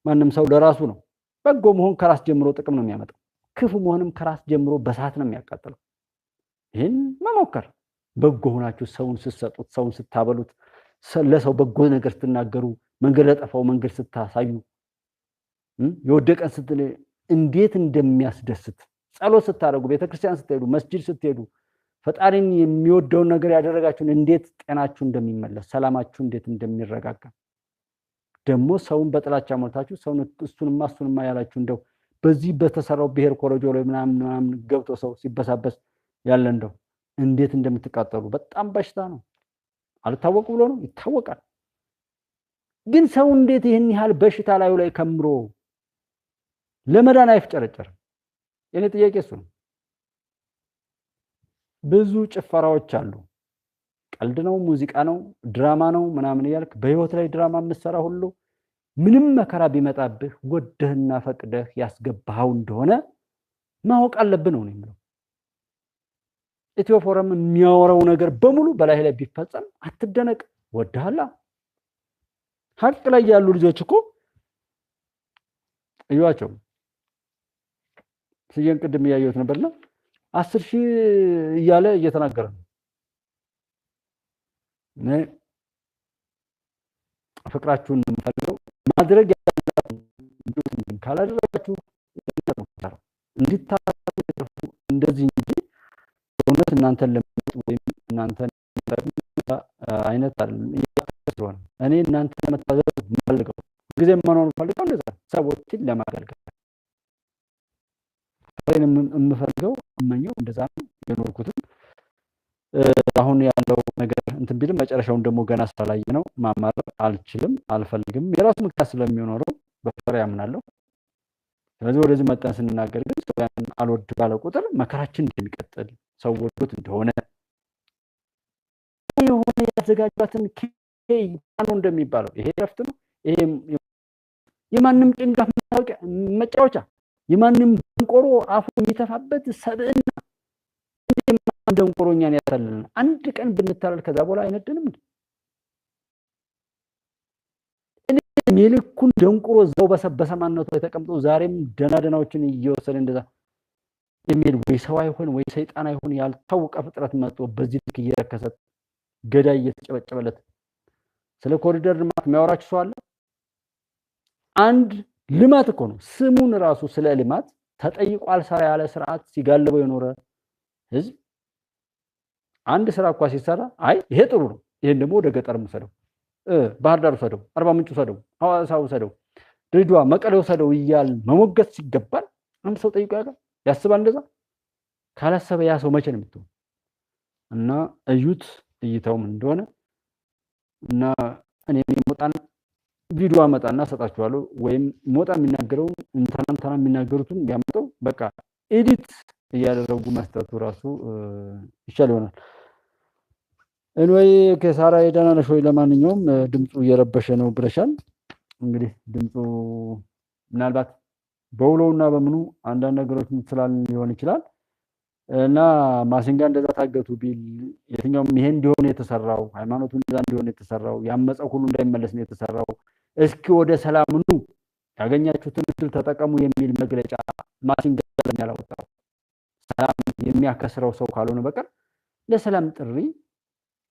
[SPEAKER 2] ማንም ሰው ለራሱ ነው። በጎ መሆን ከራስ ጀምሮ ጥቅም ነው የሚያመጣው። ክፉ መሆንም ከራስ ጀምሮ በሳት ነው የሚያቃጥለው። ይህን መሞከር በጎ ሆናችሁ ሰውን ስትሰጡት፣ ሰውን ስታበሉት፣ ለሰው በጎ ነገር ስትናገሩ፣ መንገድ ለጠፋው መንገድ ስታሳዩ፣ የወደቀን ስትል እንዴት እንደሚያስደስት ጸሎት ስታደርጉ፣ ቤተክርስቲያን ስትሄዱ፣ መስጂድ ስትሄዱ ፈጣሪን የሚወደውን ነገር ያደረጋችሁን እንዴት ጤናችሁ እንደሚመለስ፣ ሰላማችሁ እንዴት እንደሚረጋጋ፣ ደግሞ ሰውን በጥላቻ ሞልታችሁ ሰውን እሱንማ ያላችሁ እንደው በዚህ በተሰራው ብሔር ኮረጆ ላይ ምናምን ገብቶ ሰው ሲበሳበስ ያለ እንደው እንዴት እንደምትቃጠሉ በጣም በሽታ ነው። አልታወቅ ብሎ ነው ይታወቃል። ግን ሰው እንዴት ይህን ያህል በሽታ ላይ ከምሮ ለመዳን አይፍጨረጨርም? የኔ ጥያቄ እሱ ነው። ብዙ ጭፈራዎች አሉ። ቀልድ ነው፣ ሙዚቃ ነው፣ ድራማ ነው ምናምን እያልክ በህይወት ላይ ድራማ የምትሰራ ሁሉ ምንም መከራ ቢመጣብህ ወደህና ፈቅደህ ያስገባኸው እንደሆነ ማወቅ አለብህ ነው የሚለው። ኢትዮ ፎረም የሚያወራው ነገር በሙሉ በላይ ላይ ቢፈጸም አትደነቅ። ወደሃላ ሀቅ ላይ ያሉ ልጆች እኮ እዩዋቸው። ስየን ቅድም ያየሁት ነበርና 10,000 እያለ እየተናገረ ነው። ፍቅራችሁን የምፈልገው ማድረግ ያላችሁ ካላደረጋችሁ እንድታረፉ እንደዚህ እንጂ በእውነት እናንተን ለምት ወይም እናንተን አይነት አይደለም። እኔ እናንተን ለመታዘዝ የምፈልገው ጊዜ መኖር የምፈልገው እንደዛ ሰዎችን ለማገልገል የምፈልገው እመኘው እንደዛ ነው የኖርኩትም። አሁን ያለው ነገር እንትን ቢልም መጨረሻውን ደግሞ ገና ስላላየ ነው ማማረር አልችልም፣ አልፈልግም። የራሱ ምክንያት ስለሚኖረው በፈር ያምናለሁ። ስለዚህ ወደዚህ መጣን ስንናገር ግን ሰው ያን አልወድ ባለ ቁጥር መከራችን እንደሚቀጥል ሰው ወዶት እንደሆነ የሆነ ያዘጋጇትን ኬይ ነው እንደሚባለው ይሄ ረፍት ነው። ይሄ የማንም ጭንጋፍ መጫወቻ የማንም ደንቆሮ አፉ የሚተፋበት ሰብዕና እንደማን ደንቆሮኛን ያታልልና አንድ ቀን ብንታለል ከዛ በኋላ አይነደንም እንዴ? የልኩን ደንቆሮ ዘው በሰማነቱ ላይ ተቀምጦ ዛሬም ደናደናዎችን እየወሰደ እንደዛ የሚል ወይ ሰው አይሆን ወይ ሰይጣን አይሆን ያልታወቀ ፍጥረት መጥቶ በዚህ ልክ እየረከሰ ገዳይ እየተጨበጨበለት ስለ ኮሪደር ልማት የሚያወራችሁ ሰው አለ? አንድ ልማት እኮ ነው ስሙን ራሱ ስለ ልማት ተጠይቆ አልሰራ ያለ ስርዓት ሲጋልበው የኖረ ህዝብ አንድ ስራ እንኳን ሲሰራ አይ ይሄ ጥሩ ነው ይሄን ደግሞ ወደ ገጠር ወሰደው ባህር ዳር ወሰደው አርባ ምንጭ ወሰደው ሐዋሳ ወሰደው ድሬዳዋ መቀሌ ወሰደው እያል መሞገት ሲገባል አንድ ሰው ጠይቆ ያስባል እንደዛ ካላሰበ ያ ሰው መቼ ነው የምትሆነው? እና እዩት እይታው ምን እንደሆነ እና እኔ ሞጣን ቪዲዮ አመጣና ሰጣችኋለሁ ወይም ሞጣ የሚናገረው እንተናንተና የሚናገሩትን ያመጣው በቃ ኤዲት እያደረጉ መስጠቱ ራሱ ይሻል ይሆናል። እንወይ ከሳራ የዳና ነሽ ወይ? ለማንኛውም ድምፁ እየረበሸ ነው ብለሻል። እንግዲህ ድምፁ ምናልባት በውሎውና በምኑ አንዳንድ ነገሮች ስላል ሊሆን ይችላል እና ማሲንጋ እንደዛ ታገቱ ቢል የትኛውም ይሄ እንዲሆን የተሰራው ሃይማኖቱ እንደዛ እንዲሆን የተሰራው ያመፀው ሁሉ እንዳይመለስ ነው የተሰራው እስኪ ወደ ሰላም ኑ ያገኛችሁትን እድል ተጠቀሙ የሚል መግለጫ ማሲንጋ ያላወጣው ሰላም የሚያከስረው ሰው ካልሆነ በቀር ለሰላም ጥሪ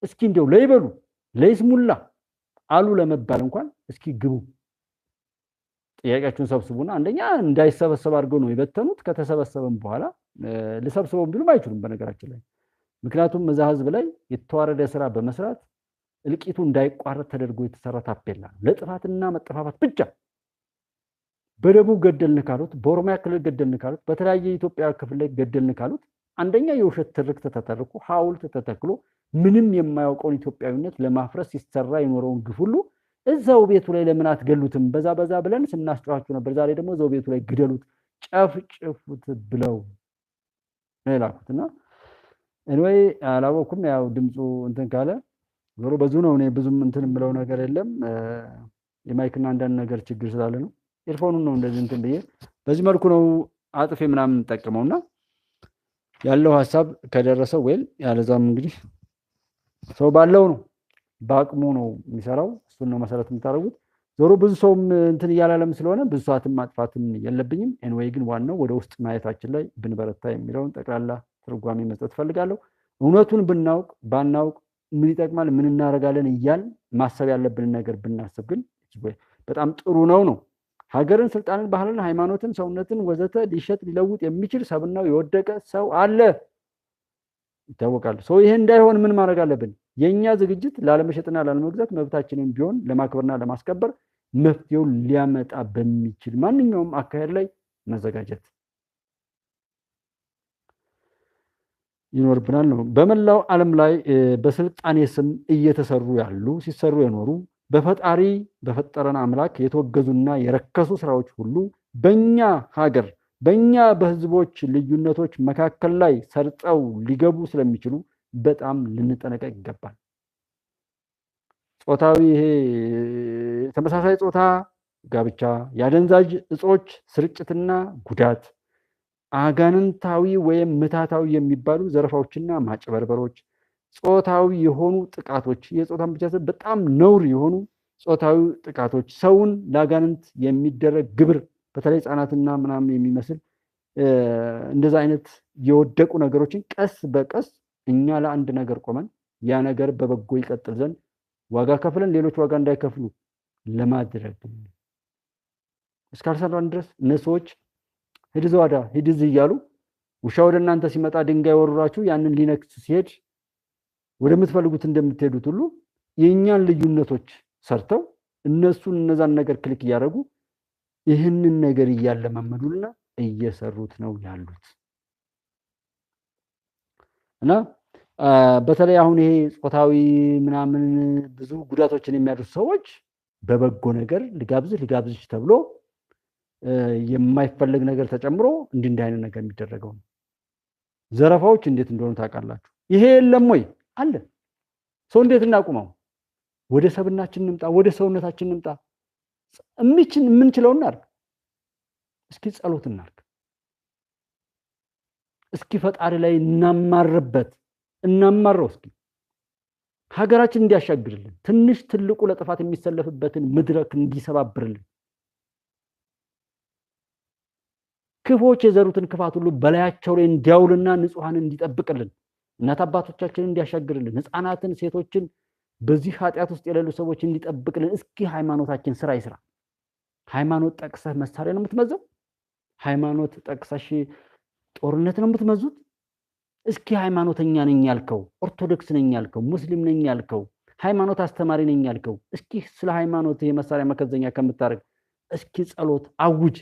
[SPEAKER 2] እስኪ እንደው ለይበሉ ለይስሙላ አሉ ለመባል እንኳን እስኪ ግቡ ጥያቄያችሁን ሰብስቡና አንደኛ እንዳይሰበሰብ አድርገው ነው የበተኑት። ከተሰበሰበም በኋላ ልሰብስበው ቢሉም አይችሉም በነገራችን ላይ ምክንያቱም እዛ ህዝብ ላይ የተዋረደ ስራ በመስራት እልቂቱ እንዳይቋረጥ ተደርጎ የተሰራ ታፔላ ለጥፋትና መጠፋፋት ብቻ በደቡብ ገደልን ካሉት በኦሮሚያ ክልል ገደልን ካሉት በተለያየ የኢትዮጵያ ክፍል ላይ ገደልን ካሉት አንደኛ የውሸት ትርክት ተተርኮ ሐውልት ተተክሎ ምንም የማያውቀውን ኢትዮጵያዊነት ለማፍረስ ሲሰራ የኖረውን ግፍ ሁሉ እዛው ቤቱ ላይ ለምን አትገሉትም በዛ ብለን ስናስጨዋቸው ነበር። ዛሬ ደግሞ እዛው ቤቱ ላይ ግደሉት ጨፍጭፉት ብለው ላኩትና እንወይ አላወኩም። ያው ድምፁ እንትን ካለ ዞሮ በዙ ነው። እኔ ብዙም እንትን የምለው ነገር የለም የማይክና አንዳንድ ነገር ችግር ስላለ ነው። ኤርፎኑን ነው እንደዚህ እንትን ብዬ በዚህ መልኩ ነው አጥፌ ምናምን እንጠቀመውና ያለው ሐሳብ ከደረሰው ወይል ያለዛም እንግዲህ ሰው ባለው ነው በአቅሙ ነው የሚሰራው። እሱን ነው መሰረት የምታደርጉት። ዞሮ ብዙ ሰውም እንትን እያላለም ስለሆነ ብዙ ሰዓትም ማጥፋትም የለብኝም። ኤንዌይ ግን ዋናው ወደ ውስጥ ማየታችን ላይ ብንበረታ የሚለውን ጠቅላላ ትርጓሜ መስጠት ፈልጋለሁ። እውነቱን ብናውቅ ባናውቅ ምን ይጠቅማል ምን እናደርጋለን እያል ማሰብ ያለብንን ነገር ብናስብ ግን በጣም ጥሩ ነው። ሀገርን፣ ስልጣንን፣ ባህልን፣ ሃይማኖትን፣ ሰውነትን ወዘተ ሊሸጥ ሊለውጥ የሚችል ሰብናው የወደቀ ሰው አለ ይታወቃል። ሰው ይሄ እንዳይሆን ምን ማድረግ አለብን? የኛ ዝግጅት ላለመሸጥና ላለመግዛት መብታችንን ቢሆን ለማክበርና ለማስከበር መፍትሄውን ሊያመጣ በሚችል ማንኛውም አካሄድ ላይ መዘጋጀት ይኖርብናል ነው። በመላው ዓለም ላይ በስልጣኔ ስም እየተሰሩ ያሉ ሲሰሩ የኖሩ በፈጣሪ በፈጠረን አምላክ የተወገዙና የረከሱ ስራዎች ሁሉ በእኛ ሀገር በእኛ በህዝቦች ልዩነቶች መካከል ላይ ሰርጠው ሊገቡ ስለሚችሉ በጣም ልንጠነቀቅ ይገባል። ጾታዊ ይሄ ተመሳሳይ ጾታ ጋብቻ፣ የአደንዛዥ እጾች ስርጭትና ጉዳት፣ አጋንንታዊ ወይም ምታታዊ የሚባሉ ዘረፋዎችና ማጭበርበሮች፣ ጾታዊ የሆኑ ጥቃቶች፣ የጾታን ብቻ ሳይሆን በጣም ነውር የሆኑ ጾታዊ ጥቃቶች፣ ሰውን ለአጋንንት የሚደረግ ግብር በተለይ ህፃናትና ምናምን የሚመስል እንደዛ አይነት የወደቁ ነገሮችን ቀስ በቀስ እኛ ለአንድ ነገር ቆመን ያ ነገር በበጎ ይቀጥል ዘንድ ዋጋ ከፍለን ሌሎች ዋጋ እንዳይከፍሉ ለማድረግ እስካልሰራን ድረስ እነሱዎች ሂድ ዘዋዳ ሂድ እያሉ ውሻ ወደ እናንተ ሲመጣ ድንጋይ ወርውራችሁ ያንን ሊነክስ ሲሄድ ወደምትፈልጉት እንደምትሄዱት ሁሉ የኛን ልዩነቶች ሰርተው እነሱን እነዛን ነገር ክሊክ እያደረጉ ይህንን ነገር እያለማመዱና እየሰሩት ነው ያሉት እና በተለይ አሁን ይሄ ጾታዊ ምናምን ብዙ ጉዳቶችን የሚያደርሱ ሰዎች በበጎ ነገር ልጋብዝሽ ተብሎ የማይፈልግ ነገር ተጨምሮ እንዲህ አይነት ነገር የሚደረገው ነው። ዘረፋዎች እንዴት እንደሆነ ታውቃላችሁ። ይሄ የለም ወይ? አለ። ሰው እንዴት እናቁመው? ወደ ሰብናችን እንምጣ፣ ወደ ሰውነታችን እንምጣ። የምንችለው እናድርግ። እስኪ ጸሎት እናድርግ። እስኪ ፈጣሪ ላይ እናማረው። እስኪ ሀገራችን እንዲያሻግርልን፣ ትንሽ ትልቁ ለጥፋት የሚሰለፍበትን መድረክ እንዲሰባብርልን፣ ክፎች የዘሩትን ክፋት ሁሉ በላያቸው ላይ እንዲያውልና ንጹሃን እንዲጠብቅልን፣ እናት አባቶቻችንን እንዲያሻግርልን፣ ህፃናትን፣ ሴቶችን በዚህ ኃጢአት ውስጥ የሌሉ ሰዎች እንዲጠብቅልን። እስኪ ሃይማኖታችን ስራ ይስራ። ሃይማኖት ጠቅሰህ መሳሪያ ነው የምትመዘው? ሃይማኖት ጠቅሰሽ ጦርነት ነው የምትመዙት? እስኪ ሃይማኖተኛ ነኝ ያልከው፣ ኦርቶዶክስ ነኝ ያልከው፣ ሙስሊም ነኝ ያልከው፣ ሃይማኖት አስተማሪ ነኝ ያልከው፣ እስኪ ስለ ሃይማኖት የመሳሪያ መከዘኛ ከምታረግ እስኪ ጸሎት አውጅ።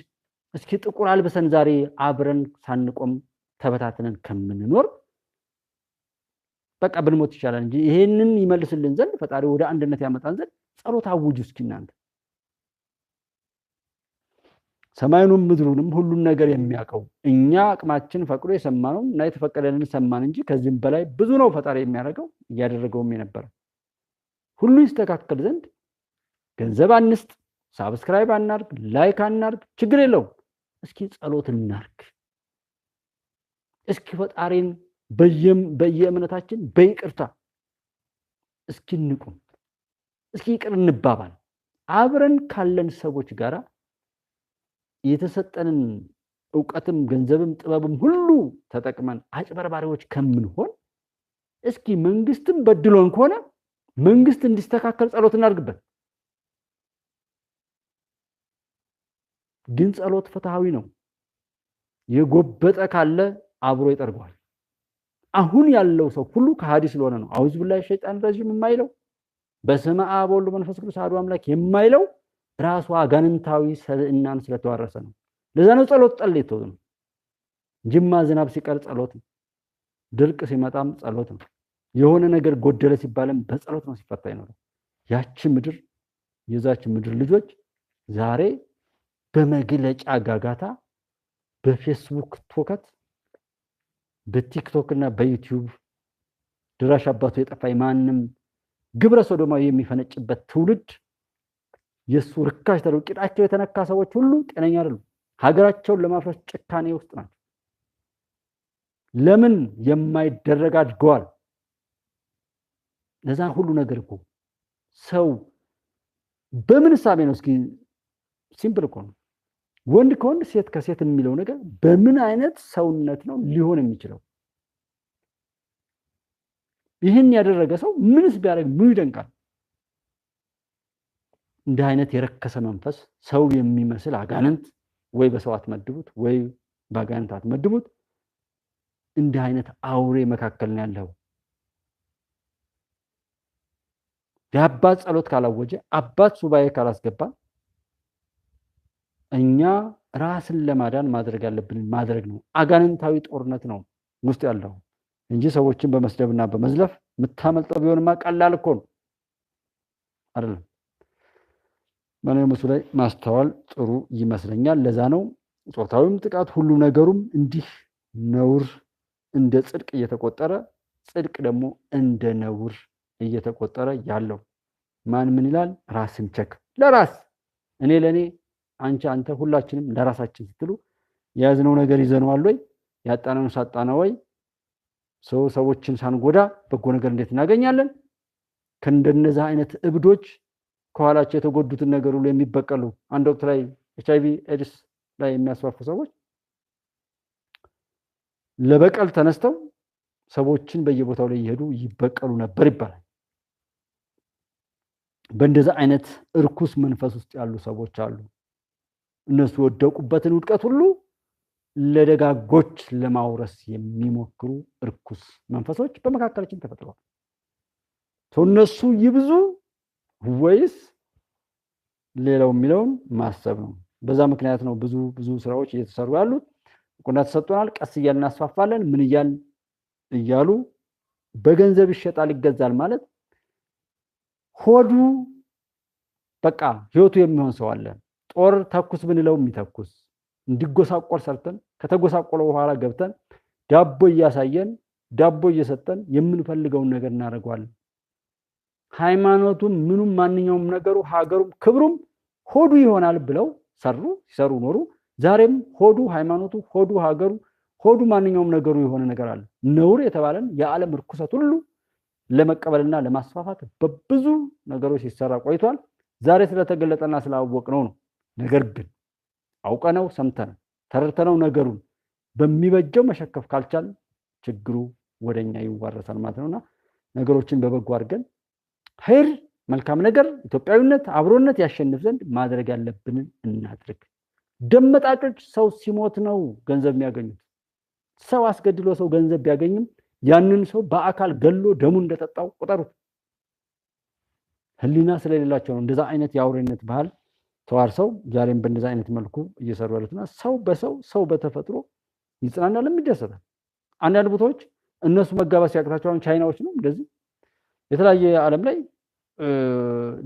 [SPEAKER 2] እስኪ ጥቁር አልብሰን ዛሬ አብረን ሳንቆም ተበታትነን ከምንኖር በቃ ብንሞት ይሻላል እንጂ ይሄንን ይመልስልን ዘንድ ፈጣሪ ወደ አንድነት ያመጣን ዘንድ ጸሎት አውጁ። እስኪ እናንተ ሰማዩንም ምድሩንም ሁሉን ነገር የሚያውቀው እኛ አቅማችን ፈቅዶ የሰማነው እና የተፈቀደልን ሰማን እንጂ ከዚህም በላይ ብዙ ነው ፈጣሪ የሚያደርገው እያደረገውም የነበረ። ሁሉ ይስተካከል ዘንድ ገንዘብ አንስጥ፣ ሳብስክራይብ አናርግ፣ ላይክ አናርግ፣ ችግር የለውም። እስኪ ጸሎት እናርግ። እስኪ ፈጣሪን በየእምነታችን በይቅርታ እስኪ እንቁም። እስኪ ይቅር እንባባል። አብረን ካለን ሰዎች ጋራ የተሰጠንን ዕውቀትም ገንዘብም ጥበብም ሁሉ ተጠቅመን አጭበርባሪዎች ከምንሆን እስኪ መንግስትም በድሎን ከሆነ መንግስት እንዲስተካከል ጸሎት እናድርግበት። ግን ጸሎት ፍትሃዊ ነው። የጎበጠ ካለ አብሮ ይጠርገዋል። አሁን ያለው ሰው ሁሉ ከሃዲ ስለሆነ ነው አውዝ ቢላሂ ሸይጣን ረጂም የማይለው፣ በስመ አብ ወወልድ ወመንፈስ ቅዱስ አሐዱ አምላክ የማይለው ራሱ አጋንንታዊ ሰብእናን ስለተዋረሰ ነው። ለዛ ነው ጸሎት ጠልቶ ነው። ጅማ ዝናብ ሲቀር ጸሎት ነው። ድርቅ ሲመጣም ጸሎት ነው። የሆነ ነገር ጎደለ ሲባልም በጸሎት ነው ሲፈታ ይኖረው። ያቺ ምድር የዛች ምድር ልጆች ዛሬ በመግለጫ ጋጋታ በፌስቡክ ቶከት በቲክቶክ እና በዩቲዩብ ድራሽ አባቱ የጠፋይ ማንም ግብረ ሶዶማዊ የሚፈነጭበት ትውልድ የሱ ርካሽ ተሩቂጣቸው የተነካ ሰዎች ሁሉ ጤነኛ አይደሉም። ሀገራቸውን ለማፍረስ ጭካኔ ውስጥ ናቸው። ለምን የማይደረግ አድገዋል። ለዛ ሁሉ ነገር እኮ ሰው በምን ሳቤ ነው? እስኪ ሲምፕል እኮ ነው። ወንድ ከወንድ ሴት ከሴት የሚለው ነገር በምን አይነት ሰውነት ነው ሊሆን የሚችለው? ይህን ያደረገ ሰው ምንስ ቢያደርግ ምን ይደንቃል? እንደ አይነት የረከሰ መንፈስ ሰው የሚመስል አጋንንት ወይ በሰው አትመድቡት ወይ በአጋንንት አትመድቡት። እንደ አይነት አውሬ መካከል ነው ያለው። የአባት ጸሎት ካላወጀ አባት ሱባኤ ካላስገባ እኛ ራስን ለማዳን ማድረግ ያለብን ማድረግ ነው። አጋንንታዊ ጦርነት ነው ውስጥ ያለው እንጂ ሰዎችን በመስደብና በመዝለፍ የምታመልጠው ቢሆንማ ቀላል እኮ ነው አይደለም። በነሙሱ ላይ ማስተዋል ጥሩ ይመስለኛል። ለዛ ነው ጾታዊም ጥቃት ሁሉ ነገሩም እንዲህ ነውር እንደ ጽድቅ እየተቆጠረ ጽድቅ ደግሞ እንደ ነውር እየተቆጠረ ያለው። ማን ምን ይላል? ራስን ቸክ ለራስ እኔ ለኔ አንቺ አንተ ሁላችንም ለራሳችን ስትሉ የያዝነው ነገር ይዘነዋል ወይ? ያጣነውን ሳጣነው ወይ? ሰዎችን ሳንጎዳ በጎ ነገር እንዴት እናገኛለን? ከእንደነዛ አይነት እብዶች ከኋላቸው የተጎዱትን ነገር ሁሉ የሚበቀሉ አንድ ወቅት ላይ ኤችአይቪ ኤድስ ላይ የሚያስፋፉ ሰዎች ለበቀል ተነስተው ሰዎችን በየቦታው ላይ ይሄዱ ይበቀሉ ነበር ይባላል። በእንደዛ አይነት እርኩስ መንፈስ ውስጥ ያሉ ሰዎች አሉ። እነሱ ወደቁበትን ውድቀት ሁሉ ለደጋጎች ለማውረስ የሚሞክሩ እርኩስ መንፈሶች በመካከላችን ተፈጥረዋል። እነሱ ይብዙ ወይስ ሌላው የሚለውን ማሰብ ነው። በዛ ምክንያት ነው ብዙ ስራዎች እየተሰሩ ያሉት። ቁና ተሰጥቷል፣ ቀስ እያልን እናስፋፋለን። ምን እያሉ በገንዘብ ይሸጣል ይገዛል ማለት ሆዱ በቃ ህይወቱ የሚሆን ሰው አለ። ጦር ተኩስ ብንለው የሚተኩስ እንዲጎሳቆል ሰርተን ከተጎሳቆለ በኋላ ገብተን ዳቦ እያሳየን ዳቦ እየሰጠን የምንፈልገውን ነገር እናደርገዋለን። ሃይማኖቱም ምኑም ማንኛውም ነገሩ ሀገሩም ክብሩም ሆዱ ይሆናል ብለው ሲሰሩ ኖሩ። ዛሬም ሆዱ ሃይማኖቱ ሆዱ ሀገሩ ሆዱ ማንኛውም ነገሩ የሆነ ነገር አለ። ነውር የተባለን የዓለም ርኩሰት ሁሉ ለመቀበልና ለማስፋፋት በብዙ ነገሮች ሲሰራ ቆይቷል። ዛሬ ስለተገለጠና ስላወቅነው ነው። ነገር ግን አውቀነው ሰምተነው ተረድተነው ነገሩን በሚበጀው መሸከፍ ካልቻል ችግሩ ወደኛ ይዋረሳል ማለት ነውና ነገሮችን በበጎ አድርገን ኸይር መልካም ነገር ኢትዮጵያዊነት አብሮነት ያሸንፍ ዘንድ ማድረግ ያለብንን እናድርግ። ደመጣጮች ሰው ሲሞት ነው ገንዘብ የሚያገኙት። ሰው አስገድሎ ሰው ገንዘብ ቢያገኝም ያንን ሰው በአካል ገሎ ደሙ እንደጠጣው ቁጠሩት። ህሊና ስለሌላቸው ነው እንደዛ አይነት የአውሬነት ባህል ተዋርሰው ዛሬም በእንደዛ አይነት መልኩ እየሰሩ ያሉትና ሰው በሰው ሰው በተፈጥሮ ይጽናናል ይደሰታል። አንዳንድ ቦታዎች እነሱ መጋባት ሲያቅታቸው አሁን ቻይናዎች ነው እንደዚህ የተለያየ ዓለም ላይ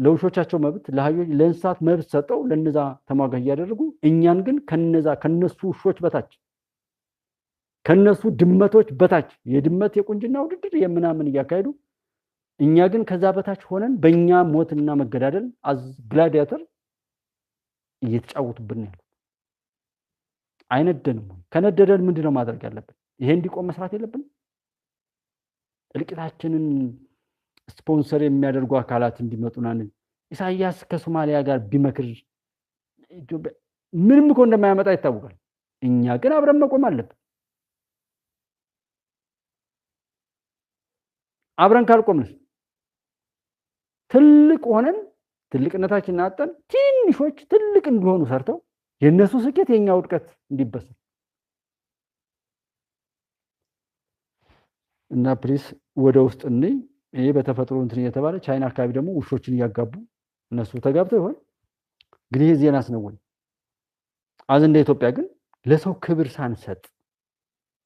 [SPEAKER 2] ለውሾቻቸው መብት ለእንስሳት መብት ሰጠው ለነዛ ተሟጋች ያደረጉ እኛን ግን ከነሱ ውሾች በታች ከነሱ ድመቶች በታች የድመት የቁንጅና ውድድር የምናምን እያካሄዱ እኛ ግን ከዛ በታች ሆነን በእኛ ሞትና መገዳደል አዝ ግላዲያተር እየተጫወቱብን ያለው አይነደንም። ከነደደን ምንድነው ማድረግ ያለብን? ይሄ እንዲቆም መስራት የለብንም? እልቂታችንን ስፖንሰር የሚያደርጉ አካላት እንዲመጡና ኢሳያስ ከሶማሊያ ጋር ቢመክር ምንም እኮ እንደማያመጣ ይታወቃል። እኛ ግን አብረን መቆም አለብን። አብረን ካልቆምንስ ትልቅ ሆነን ትልቅነታችንን አጠን ትንሾች ትልቅ እንዲሆኑ ሰርተው የነሱ ስኬት የኛ ውድቀት እንዲበሰር እና ፕሊስ ወደ ውስጥ እንይ። ይሄ በተፈጥሮ እንትን እየተባለ ቻይና አካባቢ ደግሞ ውሾችን እያጋቡ እነሱ ተጋብተው ይሆን እንግዲህ ዜናስ ነው ወይ? እንደ ኢትዮጵያ ግን ለሰው ክብር ሳንሰጥ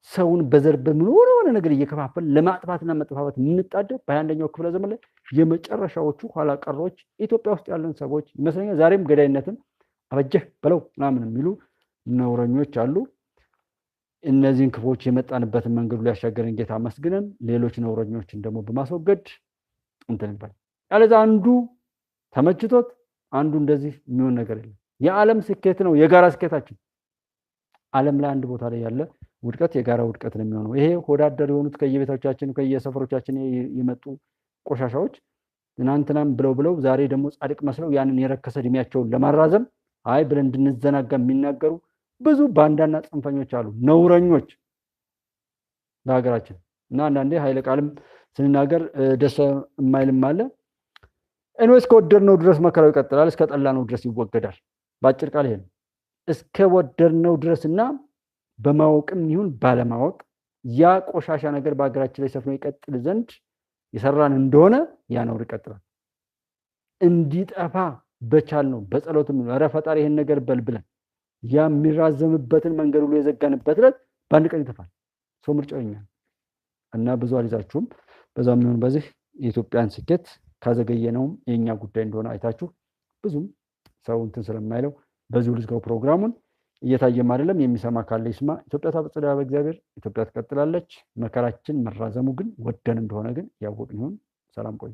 [SPEAKER 2] ሰውን በዘር በምንሆነ ነገር እየከፋፈል ለማጥፋትና መጥፋፋት የምንጣደፍ በ21ኛው ክፍለ ዘመን ላይ የመጨረሻዎቹ ኋላ ቀሮች ኢትዮጵያ ውስጥ ያለን ሰዎች ይመስለኛል። ዛሬም ገዳይነትን አበጀህ በለው ምናምን የሚሉ ነውረኞች አሉ። እነዚህን ክፎች የመጣንበትን መንገዱ ሊያሻገረን ጌታ መስግነን ሌሎች ነውረኞችን ደግሞ በማስወገድ እንትን ይባል። ያለዛ አንዱ ተመችቶት አንዱ እንደዚህ የሚሆን ነገር የለም። የዓለም ስኬት ነው የጋራ ስኬታችን። ዓለም ላይ አንድ ቦታ ላይ ያለ ውድቀት የጋራ ውድቀት ነው የሚሆነው። ይሄ ሆዳደር የሆኑት ከየቤቶቻችን ከየሰፈሮቻችን የመጡ ቆሻሻዎች እናንተናም ብለው ዛሬ ደግሞ ጻድቅ መስለው ያንን የረከሰ እድሜያቸውን ለማራዘም አይ ብለን እንድንዘናጋ የሚናገሩ ብዙ ባንዳና ጽንፈኞች አሉ፣ ነውረኞች በሀገራችን እና አንዳንዴ ኃይለ ቃልም ስንናገር ደስ የማይልም አለ። እንወስ ከወደድነው ድረስ መከራው ይቀጥላል፣ እስከ ጠላነው ድረስ ይወገዳል። ባጭር ቃል ይሄ ነው። እስከ ወደድነው ድረስና በማወቅም ይሁን ባለማወቅ ያ ቆሻሻ ነገር በሀገራችን ላይ ሰፍኖ ይቀጥል ዘንድ የሰራን እንደሆነ ያ ነውር ይቀጥላል። እንዲጠፋ በቻልነው በጸሎትም ኧረ ፈጣሪ ይሄን ነገር በልብለን ያ የሚራዘምበትን መንገድ ሁሉ የዘጋንበት ዕለት በአንድ ቀን ይተፋል። ሰው ምርጫው የኛ እና ብዙ አልይዛችሁም። በዛም ይሁን በዚህ የኢትዮጵያን ስኬት ካዘገየነውም የኛ ጉዳይ እንደሆነ አይታችሁ ብዙም ሰው እንትን ስለማይለው በዚሁ ልዝጋው ፕሮግራሙን። እየታየም አይደለም የሚሰማ ካለ ይስማ። ኢትዮጵያ ታበጽዳ በእግዚአብሔር። ኢትዮጵያ ትቀጥላለች። መከራችን መራዘሙ ግን ወደን እንደሆነ ግን ያወቅን ይሁን። ሰላም ቆዩ።